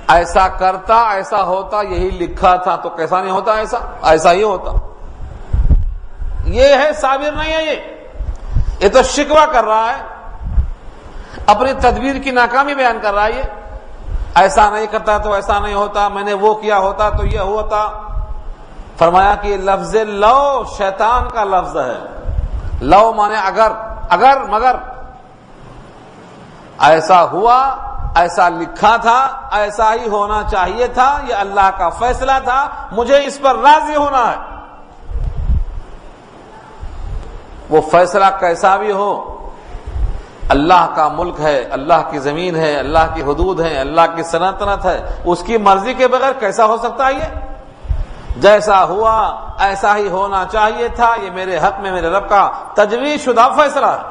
ایسا کرتا ایسا ہوتا، یہی لکھا تھا تو کیسا نہیں ہوتا، ایسا ہی ہوتا۔ یہ ہے صابر نہیں ہے۔ یہ تو شکوہ کر رہا ہے، اپنی تدبیر کی ناکامی بیان کر رہا ہے۔ یہ ایسا نہیں کرتا تو ایسا نہیں ہوتا، میں نے وہ کیا ہوتا تو یہ ہوتا۔ فرمایا کہ لفظ لو شیطان کا لفظ ہے۔ لو مانے اگر مگر، ایسا ہوا، ایسا لکھا تھا، ایسا ہی ہونا چاہیے تھا، یہ اللہ کا فیصلہ تھا، مجھے اس پر راضی ہونا ہے۔ وہ فیصلہ کیسا بھی ہو، اللہ کا ملک ہے، اللہ کی زمین ہے، اللہ کی حدود ہے، اللہ کی سلطنت ہے، اس کی مرضی کے بغیر کیسا ہو سکتا ہے؟ یہ جیسا ہوا ایسا ہی ہونا چاہیے تھا، یہ میرے حق میں میرے رب کا تجویز شدہ فیصلہ ہے،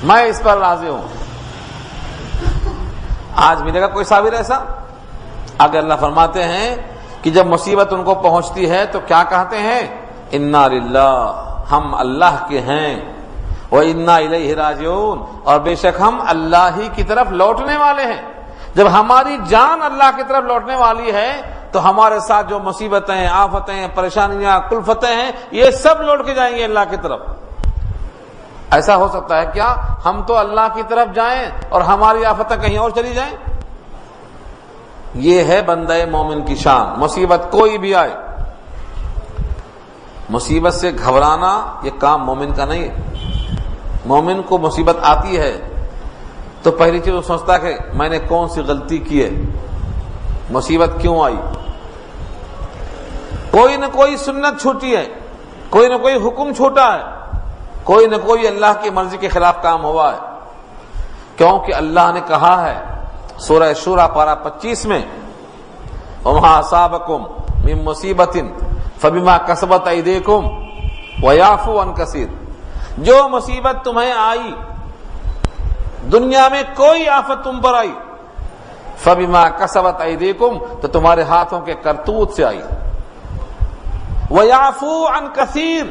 میں اس پر راضی ہوں۔ آج ملے گا کوئی صابر ایسا؟ آگے اللہ فرماتے ہیں کہ جب مصیبت ان کو پہنچتی ہے تو کیا کہتے ہیں؟ انا للہ، ہم اللہ کے ہیں، وَإِنَّا إِلَيْهِ رَاجِعُونَ، اور بے شک ہم اللہ ہی کی طرف لوٹنے والے ہیں۔ جب ہماری جان اللہ کی طرف لوٹنے والی ہے تو ہمارے ساتھ جو مصیبتیں، آفتیں، پریشانیاں، کلفتیں ہیں، یہ سب لوٹ کے جائیں گے اللہ کی طرف۔ ایسا ہو سکتا ہے کیا ہم تو اللہ کی طرف جائیں اور ہماری آفتیں کہیں اور چلی جائیں؟ یہ ہے بندہ مومن کی شان۔ مصیبت کوئی بھی آئے، مصیبت سے گھبرانا یہ کام مومن کا نہیں ہے۔ مومن کو مصیبت آتی ہے تو پہلی چیز وہ سوچتا ہے کہ میں نے کون سی غلطی کی ہے، مصیبت کیوں آئی؟ کوئی نہ کوئی سنت چھوٹی ہے، کوئی نہ کوئی حکم چھوٹا ہے، کوئی نہ کوئی اللہ کی مرضی کے خلاف کام ہوا ہے، کیونکہ اللہ نے کہا ہے سورہ شورى پارہ 25 میں وَمَا أَصَابَكُم مِّن مُّصِيبَةٍ فَبِمَا كَسَبَتْ أَيْدِيكُمْ وَيَعْفُو عَن كَثِيرٍ، جو مصیبت تمہیں آئی، دنیا میں کوئی آفت تم پر آئی، فَبِمَا كَسَبَتْ أَيْدِيكُمْ، تو تمہارے ہاتھوں کے کرتوت سے آئی، وَيَعْفُو عَن كَثِيرٍ،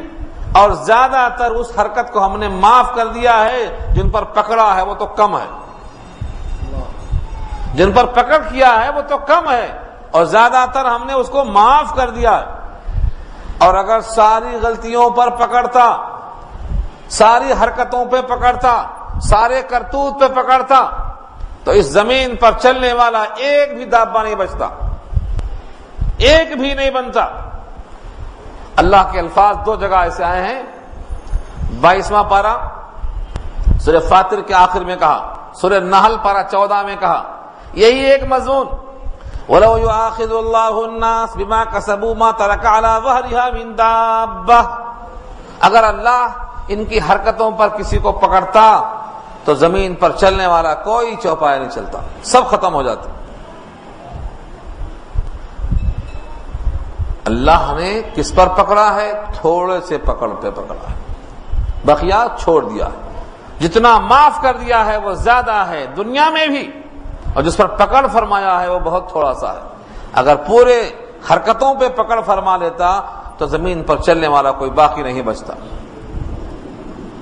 اور زیادہ تر اس حرکت کو ہم نے معاف کر دیا ہے، جن پر پکڑا ہے وہ تو کم ہے، جن پر پکڑ کیا ہے وہ تو کم ہے، اور زیادہ تر ہم نے اس کو معاف کر دیا ہے۔ اور اگر ساری غلطیوں پر پکڑتا، ساری حرکتوں پہ پکڑتا، سارے کرتوت پہ پکڑتا تو اس زمین پر چلنے والا ایک بھی دابہ نہیں بچتا، ایک بھی نہیں بنتا۔ اللہ کے الفاظ دو جگہ ایسے آئے ہیں، 22واں پارہ سورہ فاطر کے آخر میں کہا، سورہ نحل پارہ 14 میں کہا، یہی ایک مضمون، وَلَوْ يُؤَاخِذُ اللَّهُ النَّاسَ بِمَا كَسَبُوا مَا تَرَكَ عَلَى ظَهْرِهَا مِن دَابَّةٍ، اگر اللہ ان کی حرکتوں پر کسی کو پکڑتا تو زمین پر چلنے والا کوئی چوپایا نہیں چلتا، سب ختم ہو جاتے۔ اللہ نے کس پر پکڑا ہے؟ تھوڑے سے پکڑ پہ پکڑا ہے، بقیہ چھوڑ دیا ہے۔ جتنا معاف کر دیا ہے وہ زیادہ ہے دنیا میں بھی، اور جس پر پکڑ فرمایا ہے وہ بہت تھوڑا سا ہے۔ اگر پورے حرکتوں پہ پکڑ فرما لیتا تو زمین پر چلنے والا کوئی باقی نہیں بچتا۔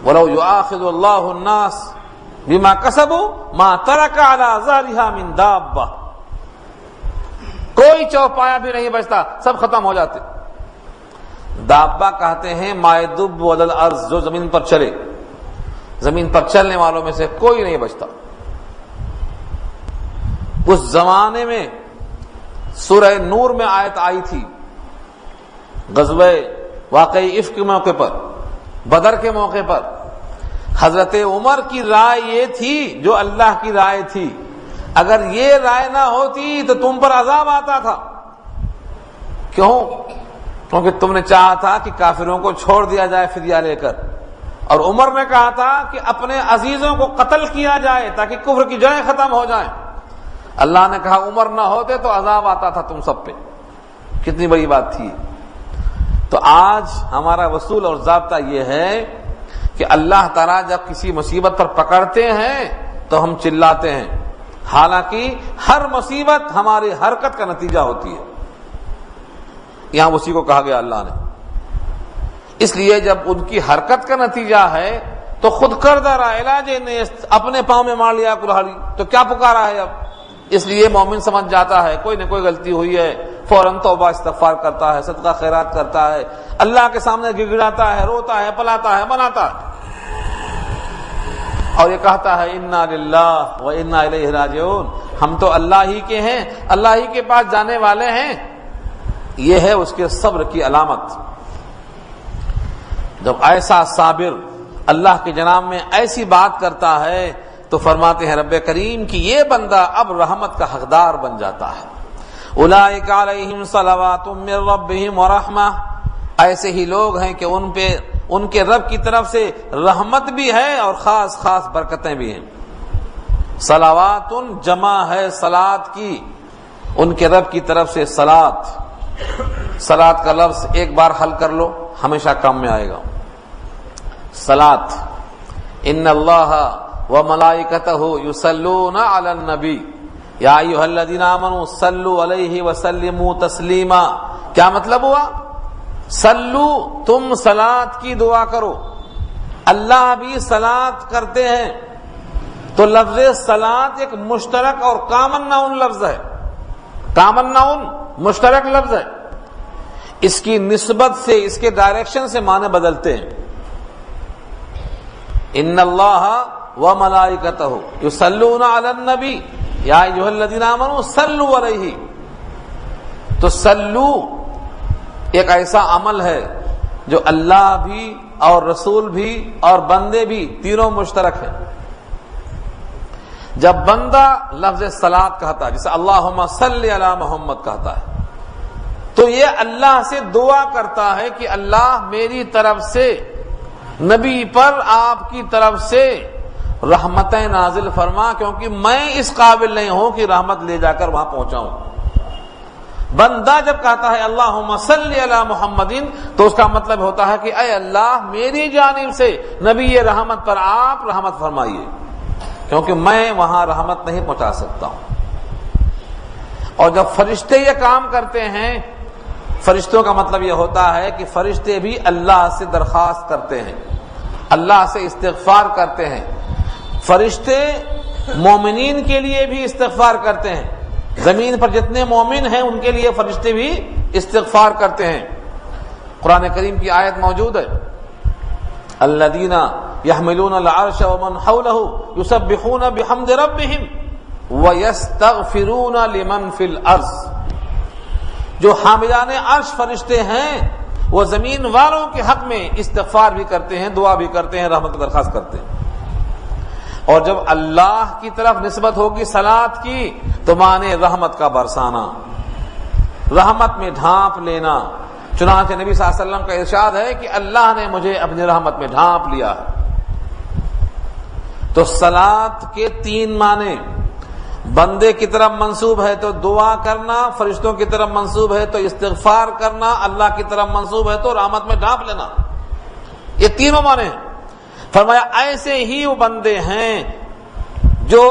وَلَوْ يُؤَاخِذُ اللَّهُ النَّاسَ بِمَا كَسَبُوا مَا تَرَكَ عَلَى ظَهْرِهَا مِن دَابَّةٍ، کوئی چوپایا بھی نہیں بچتا، سب ختم ہو جاتے۔ دابہ کہتے ہیں ما يدب علی الارض، جو زمین پر چلے، زمین پر چلنے والوں میں سے کوئی نہیں بچتا۔ اس زمانے میں سورہ نور میں آیت آئی تھی، غزوہ واقعی افک کے موقع پر، بدر کے موقع پر حضرت عمر کی رائے یہ تھی جو اللہ کی رائے تھی، اگر یہ رائے نہ ہوتی تو تم پر عذاب آتا تھا۔ کیوں؟ کیونکہ تم نے چاہا تھا کہ کافروں کو چھوڑ دیا جائے فدیہ لے کر، اور عمر نے کہا تھا کہ اپنے عزیزوں کو قتل کیا جائے تاکہ کفر کی جڑیں ختم ہو جائیں۔ اللہ نے کہا عمر نہ ہوتے تو عذاب آتا تھا تم سب پہ۔ کتنی بڑی بات تھی۔ تو آج ہمارا اصول اور ضابطہ یہ ہے کہ اللہ تعالیٰ جب کسی مصیبت پر پکڑتے ہیں تو ہم چلاتے ہیں، حالانکہ ہر مصیبت ہماری حرکت کا نتیجہ ہوتی ہے۔ یہاں اسی کو کہا گیا اللہ نے۔ اس لیے جب ان کی حرکت کا نتیجہ ہے تو خود کردہ را علاج نیست، اپنے پاؤں میں مار لیا کلہاڑی، تو کیا پکارا ہے اب؟ اس لیے مومن سمجھ جاتا ہے کوئی نہ کوئی غلطی ہوئی ہے، فوراً توبہ استغفار کرتا ہے، صدقہ خیرات کرتا ہے، اللہ کے سامنے گڑگڑاتا ہے، روتا ہے، پلاتا ہے، مناتا ہے، اور یہ کہتا ہے انا للہ و انا الیہ راجعون، ہم تو اللہ ہی کے ہیں، اللہ ہی کے پاس جانے والے ہیں۔ یہ ہے اس کے صبر کی علامت۔ جب ایسا صابر اللہ کے جناب میں ایسی بات کرتا ہے تو فرماتے ہیں رب کریم کہ یہ بندہ اب رحمت کا حقدار بن جاتا ہے۔ اولئک علیہم صلوات من ربہم ورحمہ، ایسے ہی لوگ ہیں کہ ان پہ ان کے رب کی طرف سے رحمت بھی ہے اور خاص خاص برکتیں بھی ہیں۔ صلوات جمع ہے صلاۃ کی، ان کے رب کی طرف سے صلاۃ۔ صلاۃ کا لفظ ایک بار حل کر لو ہمیشہ کام میں آئے گا۔ صلاۃ، ان اللہ وملائکتہ یصلون علی النبی یا ایھا الذین آمنوا صلوا علیہ وسلموا تسلیما۔ کیا مطلب ہوا؟ صلو، تم صلاۃ کی دعا کرو، اللہ بھی صلاۃ کرتے ہیں۔ تو لفظ صلاۃ ایک مشترک اور کامن ناؤن لفظ ہے، کامن ناؤن مشترک لفظ ہے۔ اس کی نسبت سے، اس کے ڈائریکشن سے معنی بدلتے ہیں۔ ان اللہ وملائکتہ یصلون علی النبی یا ایھا الذین آمنوا صلوا علیہ۔ تو صلو ایک ایسا عمل ہے جو اللہ بھی اور رسول بھی اور بندے بھی تینوں مشترک ہیں۔ جب بندہ لفظ صلاۃ کہتا ہے، جیسے اللہم صلی علی محمد کہتا ہے، تو یہ اللہ سے دعا کرتا ہے کہ اللہ میری طرف سے نبی پر آپ کی طرف سے رحمتیں نازل فرما، کیونکہ میں اس قابل نہیں ہوں کہ رحمت لے جا کر وہاں پہنچاؤں۔ بندہ جب کہتا ہے اللہم صلی علی محمدin تو اس کا مطلب ہوتا ہے کہ اے اللہ میری جانب سے نبی رحمت پر آپ رحمت فرمائیے، کیونکہ میں وہاں رحمت نہیں پہنچا سکتا ہوں۔ اور جب فرشتے یہ کام کرتے ہیں، فرشتوں کا مطلب یہ ہوتا ہے کہ فرشتے بھی اللہ سے درخواست کرتے ہیں، اللہ سے استغفار کرتے ہیں۔ فرشتے مومنین کے لیے بھی استغفار کرتے ہیں، زمین پر جتنے مومن ہیں ان کے لیے فرشتے بھی استغفار کرتے ہیں۔ قرآن کریم کی آیت موجود ہے، الذین یحملون العرش ومن حولہ یسبحون بحمد ربہم ویستغفرون لمن فی الارض۔ جو حاملان عرش فرشتے ہیں وہ زمین والوں کے حق میں استغفار بھی کرتے ہیں، دعا بھی کرتے ہیں، رحمت کی درخواست کرتے ہیں۔ اور جب اللہ کی طرف نسبت ہوگی صلاۃ کی تو معنی رحمت کا برسانا، رحمت میں ڈھانپ لینا۔ چنانچہ نبی صلی اللہ علیہ وسلم کا ارشاد ہے کہ اللہ نے مجھے اپنی رحمت میں ڈھانپ لیا ہے۔ تو صلاۃ کے تین معنی، بندے کی طرف منسوب ہے تو دعا کرنا، فرشتوں کی طرف منسوب ہے تو استغفار کرنا، اللہ کی طرف منسوب ہے تو رحمت میں ڈھانپ لینا، یہ تینوں معنی ہیں۔ فرمایا ایسے ہی وہ بندے ہیں جو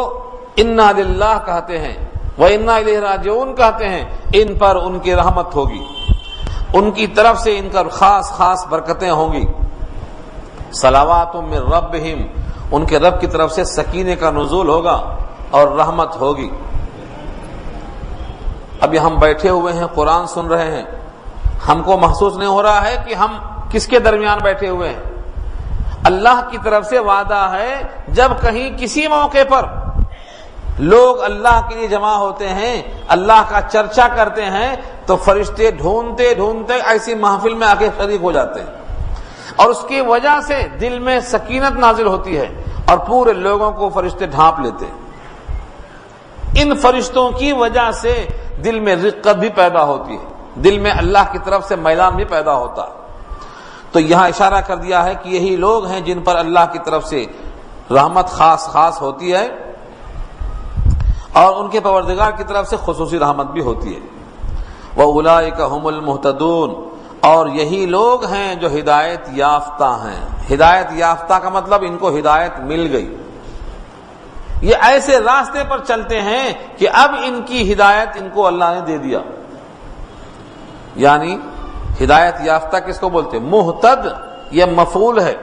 انا للہ کہتے ہیں و انا الیہ راجعون کہتے ہیں، ان پر ان کی رحمت ہوگی، ان کی طرف سے ان کا خاص خاص برکتیں ہوں گی۔ صلوات من ربہم، ان کے رب کی طرف سے سکینے کا نزول ہوگا اور رحمت ہوگی۔ اب یہ ہم بیٹھے ہوئے ہیں، قرآن سن رہے ہیں، ہم کو محسوس نہیں ہو رہا ہے کہ ہم کس کے درمیان بیٹھے ہوئے ہیں؟ اللہ کی طرف سے وعدہ ہے، جب کہیں کسی موقع پر لوگ اللہ کے لیے جمع ہوتے ہیں، اللہ کا چرچا کرتے ہیں، تو فرشتے ڈھونڈتے ڈھونڈتے ایسی محفل میں آ کے شریک ہو جاتے ہیں، اور اس کی وجہ سے دل میں سکینت نازل ہوتی ہے اور پورے لوگوں کو فرشتے ڈھانپ لیتے ہیں۔ ان فرشتوں کی وجہ سے دل میں رقت بھی پیدا ہوتی ہے، دل میں اللہ کی طرف سے میلان بھی پیدا ہوتا ہے۔ تو یہاں اشارہ کر دیا ہے کہ یہی لوگ ہیں جن پر اللہ کی طرف سے رحمت خاص ہوتی ہے، اور ان کے پروردگار کی طرف سے خصوصی رحمت بھی ہوتی ہے۔ وَأُولَٰئِكَ هُمُ الْمُهْتَدُونَ، اور یہی لوگ ہیں جو ہدایت یافتہ ہیں۔ ہدایت یافتہ کا مطلب ان کو ہدایت مل گئی، یہ ایسے راستے پر چلتے ہیں کہ اب ان کی ہدایت ان کو اللہ نے دے دیا۔ یعنی ہدایت یافتہ کس کو بولتے ہیں؟ محتد، یہ مفعول ہے،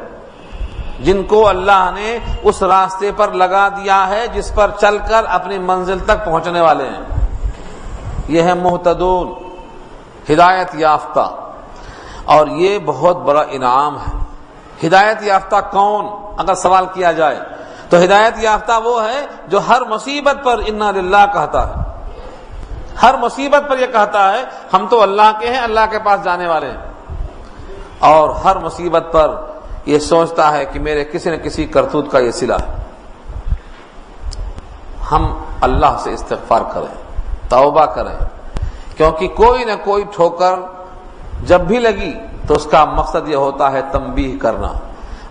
جن کو اللہ نے اس راستے پر لگا دیا ہے جس پر چل کر اپنی منزل تک پہنچنے والے ہیں، یہ ہے محتدون، ہدایت یافتہ۔ اور یہ بہت بڑا انعام ہے۔ ہدایت یافتہ کون، اگر سوال کیا جائے تو ہدایت یافتہ وہ ہے جو ہر مصیبت پر انا للہ کہتا ہے، ہر مصیبت پر یہ کہتا ہے ہم تو اللہ کے ہیں، اللہ کے پاس جانے والے ہیں، اور ہر مصیبت پر یہ سوچتا ہے کہ میرے کسی نہ کسی کرتوت کا یہ صلہ ہے۔ ہم اللہ سے استغفار کریں، توبہ کریں، کیونکہ کوئی نہ کوئی ٹھوکر جب بھی لگی تو اس کا مقصد یہ ہوتا ہے تنبیہ کرنا۔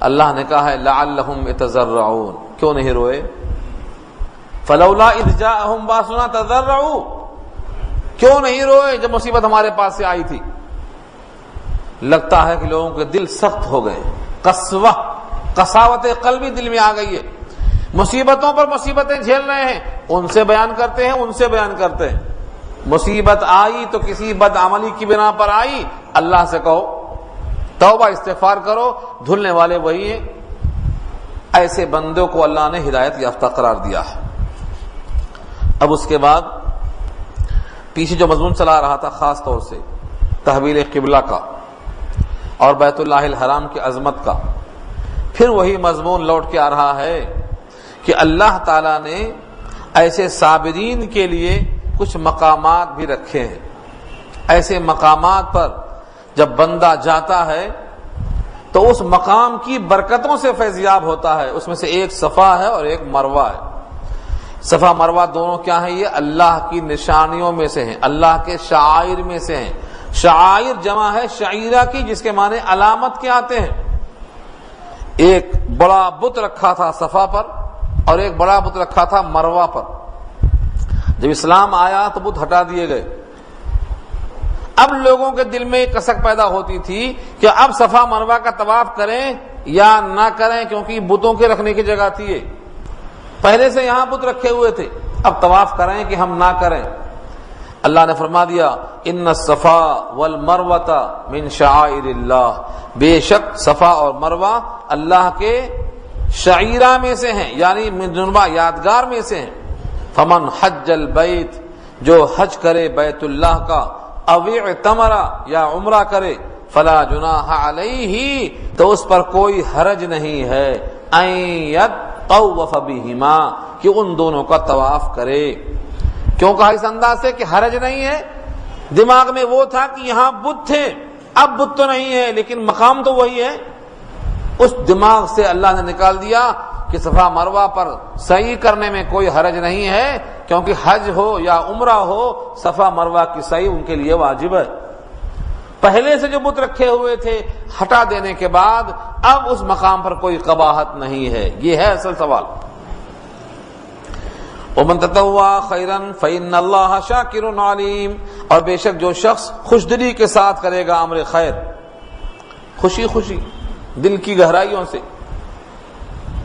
اللہ نے کہا ہے لعلہم یتضرعون، کیوں نہیں روئے؟ فلولا اذ جاءہم باسنا تضرعوا، کیوں نہیں روئے جب مصیبت ہمارے پاس سے آئی تھی؟ لگتا ہے کہ لوگوں کے دل سخت ہو گئے، قساوت قلبی دل میں آ گئی ہے، مصیبتوں پر مصیبتیں جھیل رہے ہیں، ان سے بیان کرتے ہیں، ان سے بیان کرتے ہیں۔ مصیبت آئی تو کسی بدعملی کی بنا پر آئی، اللہ سے کہو، توبہ استغفار کرو، دھلنے والے وہی ہیں۔ ایسے بندوں کو اللہ نے ہدایت یافتہ قرار دیا ہے۔ اب اس کے بعد پیچھے جو مضمون چلا رہا تھا خاص طور سے تحویل قبلہ کا اور بیت اللہ الحرام کی عظمت کا، پھر وہی مضمون لوٹ کے آ رہا ہے کہ اللہ تعالیٰ نے ایسے صابرین کے لیے کچھ مقامات بھی رکھے ہیں۔ ایسے مقامات پر جب بندہ جاتا ہے تو اس مقام کی برکتوں سے فیضیاب ہوتا ہے۔ اس میں سے ایک صفا ہے اور ایک مروہ ہے۔ صفا مروہ دونوں کیا ہیں؟ یہ اللہ کی نشانیوں میں سے ہیں، اللہ کے شعائر میں سے ہیں۔ شعائر جمع ہے شعیرہ کی، جس کے معنی علامت کے آتے ہیں۔ ایک بڑا بت رکھا تھا صفا پر اور ایک بڑا بت رکھا تھا مروہ پر۔ جب اسلام آیا تو بت ہٹا دیے گئے۔ اب لوگوں کے دل میں ایک کسک پیدا ہوتی تھی کہ اب صفا مروہ کا طواف کریں یا نہ کریں، کیونکہ بتوں کے رکھنے کی جگہ تھی یہ۔ پہلے سے یہاں بت رکھے ہوئے تھے، اب طواف کریں کہ ہم نہ کریں؟ اللہ نے فرما دیا ان الصفا والمروۃ من شعائر اللہ، بے شک صفا اور مروہ اللہ کے شعیرہ میں سے ہیں، یعنی منجنبہ یادگار میں سے ہیں۔ فمن حج البیت، جو حج کرے بیت اللہ کا، او اعتمر یا عمرہ کرے، فلا جناح علیہ، تو اس پر کوئی حرج نہیں ہے، ان یطوف بہما، کہ ان دونوں کا طواف کرے۔ کیوں کہا اس انداز سے کہ حرج نہیں ہے؟ دماغ میں وہ تھا کہ یہاں بت تھے، اب بت تو نہیں ہے لیکن مقام تو وہی ہے۔ اس دماغ سے اللہ نے نکال دیا کہ صفا مروہ پر سعی کرنے میں کوئی حرج نہیں ہے، کیونکہ حج ہو یا عمرہ ہو، صفا مروہ کی سعی ان کے لیے واجب ہے۔ پہلے سے جو بت رکھے ہوئے تھے ہٹا دینے کے بعد اب اس مقام پر کوئی قباحت نہیں ہے، یہ ہے اصل سوال۔ وَمَن تَطَوَّعَ خَيْرًا فَإِنَّ اللَّهَ شَاكِرٌ عَلِيمٌ، اور بے شک جو شخص خوش دلی کے ساتھ کرے گا امر خیر، خوشی خوشی دل کی گہرائیوں سے،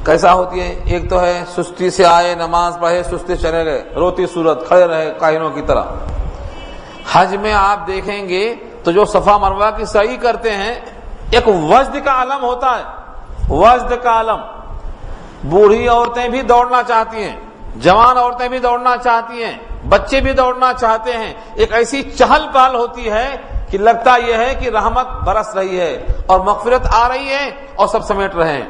کیسا ہوتی ہے؟ ایک تو ہے سستی سے آئے، نماز پڑھے، سستی چلے گئے، روتی صورت کھڑے رہے کاہنوں کی طرح۔ حج میں آپ دیکھیں گے تو جو صفا مروہ کی سعی کرتے ہیں ایک وجد کا عالم ہوتا ہے، وجد کا عالم، بوڑھی عورتیں بھی دوڑنا چاہتی ہیں، جوان عورتیں بھی دوڑنا چاہتی ہیں، بچے بھی دوڑنا چاہتے ہیں. ایک ایسی چہل پہل ہوتی ہے کہ لگتا یہ ہے کہ رحمت برس رہی ہے اور مغفرت آ رہی ہے اور سب سمیٹ رہے ہیں.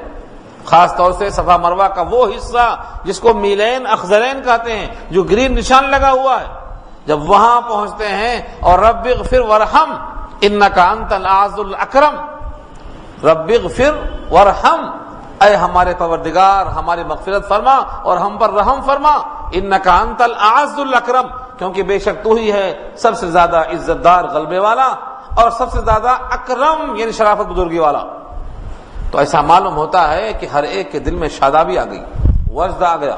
خاص طور سے صفا مروہ کا وہ حصہ جس کو میلین اخضرین کہتے ہیں، جو گرین نشان لگا ہوا ہے، جب وہاں پہنچتے ہیں اور رب اغفر ورحم انک انت الاعز الاکرم، رب اغفر ورحم، اے ہمارے پروردگار ہماری مغفرت فرما اور ہم پر رحم فرما، انک انت الاعز الاکرم، کیونکہ بے شک تو ہی ہے سب سے زیادہ عزت دار غلبے والا اور سب سے زیادہ اکرم یعنی شرافت بزرگی والا. تو ایسا معلوم ہوتا ہے کہ ہر ایک کے دل میں شادابی آ گئی، وجد آ گیا.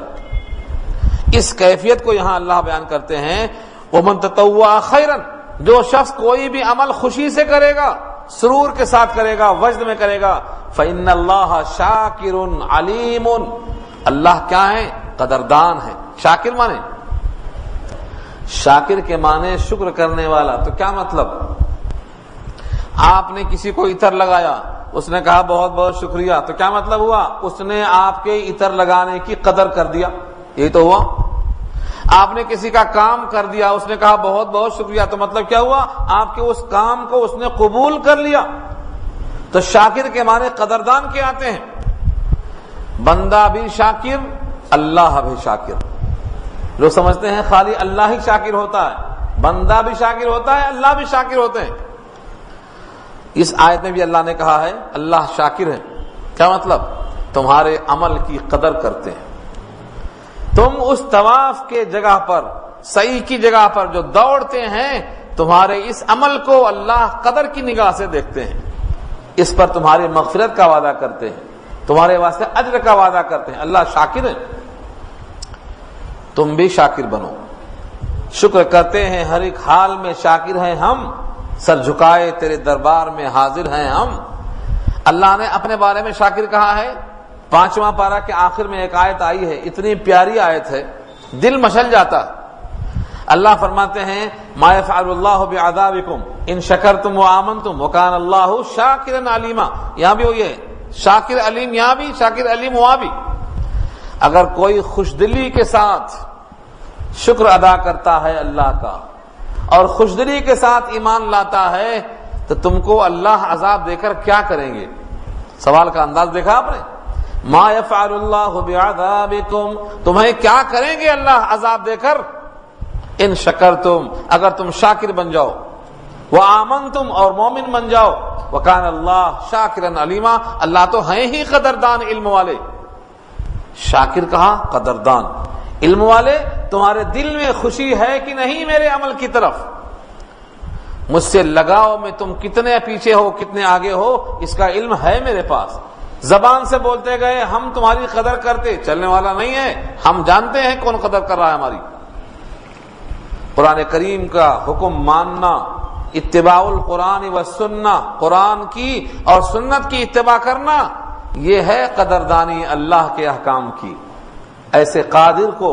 اس کیفیت کو یہاں اللہ بیان کرتے ہیں، وَمَن تَطَوَّعَ خَيْرًا، جو شخص کوئی بھی عمل خوشی سے کرے گا، سرور کے ساتھ کرے گا، وجد میں کرے گا، فَإِنَّ اللَّهَ شَاكِرٌ عَلِيمٌ، اللہ کیا ہے؟ قدردان ہے. شاکر مانے، شاکر کے معنی شکر کرنے والا. تو کیا مطلب؟ آپ نے کسی کو عطر لگایا، اس نے کہا بہت بہت شکریہ، تو کیا مطلب ہوا؟ اس نے آپ کے عطر لگانے کی قدر کر دیا، یہی تو ہوا. آپ نے کسی کا کام کر دیا، اس نے کہا بہت بہت شکریہ، تو مطلب کیا ہوا؟ آپ کے اس کام کو اس نے قبول کر لیا. تو شاکر کے معنی قدردان کے آتے ہیں. بندہ بھی شاکر، اللہ بھی شاکر. لوگ سمجھتے ہیں خالی اللہ ہی شاکر ہوتا ہے، بندہ بھی شاکر ہوتا ہے، اللہ بھی شاکر ہوتے ہیں. اس آیت میں بھی اللہ نے کہا ہے اللہ شاکر ہے. کیا مطلب؟ تمہارے عمل کی قدر کرتے ہیں. تم اس طواف کے جگہ پر، سعی کی جگہ پر جو دوڑتے ہیں، تمہارے اس عمل کو اللہ قدر کی نگاہ سے دیکھتے ہیں، اس پر تمہاری مغفرت کا وعدہ کرتے ہیں، تمہارے واسطے اجر کا وعدہ کرتے ہیں. اللہ شاکر ہے. تم بھی شاکر بنو. شکر کرتے ہیں ہر ایک حال میں، شاکر ہیں ہم، سر جھکائے تیرے دربار میں حاضر ہیں ہم. اللہ نے اپنے بارے میں شاکر کہا ہے. 5واں پارہ کے آخر میں ایک آیت آئی ہے، اتنی پیاری آیت ہے، دل مچل جاتا. اللہ فرماتے ہیں ما یفعل اللہ بعذابکم ان شکرتم وآمنتم وکان اللہ شاکرا علیما. یہاں بھی وہی ہے، شاکر علیم، یہاں بھی شاکر علیم، وہاں بھی. اگر کوئی خوش دلی کے ساتھ شکر ادا کرتا ہے اللہ کا اور خوش دلی کے ساتھ ایمان لاتا ہے، تو تم کو اللہ عذاب دے کر کیا کریں گے؟ سوال کا انداز دیکھا آپ نے. ما یفعل اللہ بعذابکم، تمہیں کیا کریں گے اللہ عذاب دے کر؟ ان شکرتم، اگر تم شاکر بن جاؤ، وآمنتم، اور مومن بن جاؤ، وکان اللہ شاکرا علیما، اللہ تو ہیں ہی قدردان، علم والے. شاکر کہا، قدردان، علم والے. تمہارے دل میں خوشی ہے کہ نہیں میرے عمل کی طرف؟ مجھ سے لگاؤ میں تم کتنے پیچھے ہو، کتنے آگے ہو، اس کا علم ہے میرے پاس. زبان سے بولتے گئے ہم تمہاری قدر کرتے، چلنے والا نہیں ہے. ہم جانتے ہیں کون قدر کر رہا ہے ہماری. قرآن کریم کا حکم ماننا، اتباع القرآن والسنہ، قرآن کی اور سنت کی اتباع کرنا، یہ ہے قدردانی اللہ کے احکام کی. ایسے قادر کو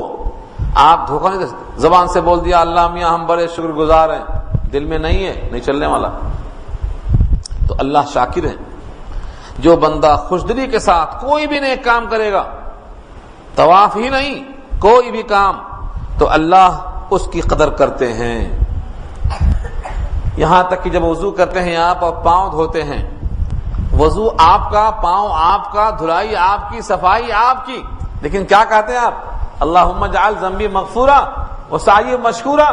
آپ دھوکہ نہیں دے سکتے. زبان سے بول دیا اللہ میاں ہم بڑے شکر گزار ہیں، دل میں نہیں ہے، نہیں چلنے والا. تو اللہ شاکر ہے. جو بندہ خوشدلی کے ساتھ کوئی بھی نیک کام کرے گا، طواف ہی نہیں کوئی بھی کام، تو اللہ اس کی قدر کرتے ہیں. یہاں تک کہ جب وضو کرتے ہیں آپ اور پاؤں دھوتے ہیں، وضو آپ کا، پاؤں آپ کا، دھلائی آپ کی، صفائی آپ کی، لیکن کیا کہتے ہیں آپ؟ اللہم اجعل ذنبی مغفورا وسعی مشکورا.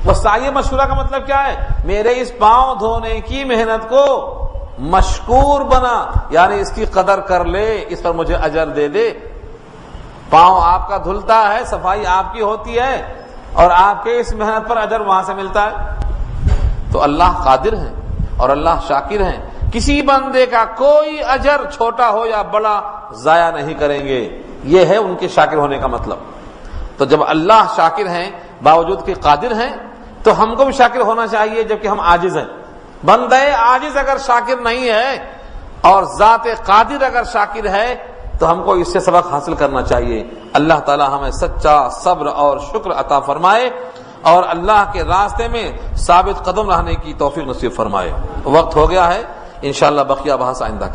وسعی مشکورا کا مطلب کیا ہے؟ میرے اس پاؤں دھونے کی محنت کو مشکور بنا، یعنی اس کی قدر کر لے، اس پر مجھے اجر دے دے. پاؤں آپ کا دھلتا ہے، صفائی آپ کی ہوتی ہے، اور آپ کے اس محنت پر اجر وہاں سے ملتا ہے. تو اللہ قادر ہیں اور اللہ شاکر ہیں. کسی بندے کا کوئی اجر چھوٹا ہو یا بڑا ضائع نہیں کریں گے. یہ ہے ان کے شاکر ہونے کا مطلب. تو جب اللہ شاکر ہیں باوجود کہ قادر ہیں، تو ہم کو بھی شاکر ہونا چاہیے جبکہ ہم عاجز ہیں. بندہ عاجز اگر شاکر نہیں ہے اور ذات قادر اگر شاکر ہے، تو ہم کو اس سے سبق حاصل کرنا چاہیے. اللہ تعالی ہمیں سچا صبر اور شکر عطا فرمائے اور اللہ کے راستے میں ثابت قدم رہنے کی توفیق نصیب فرمائے. وقت ہو گیا ہے، انشاءاللہ بقیہ بحث آئندہ.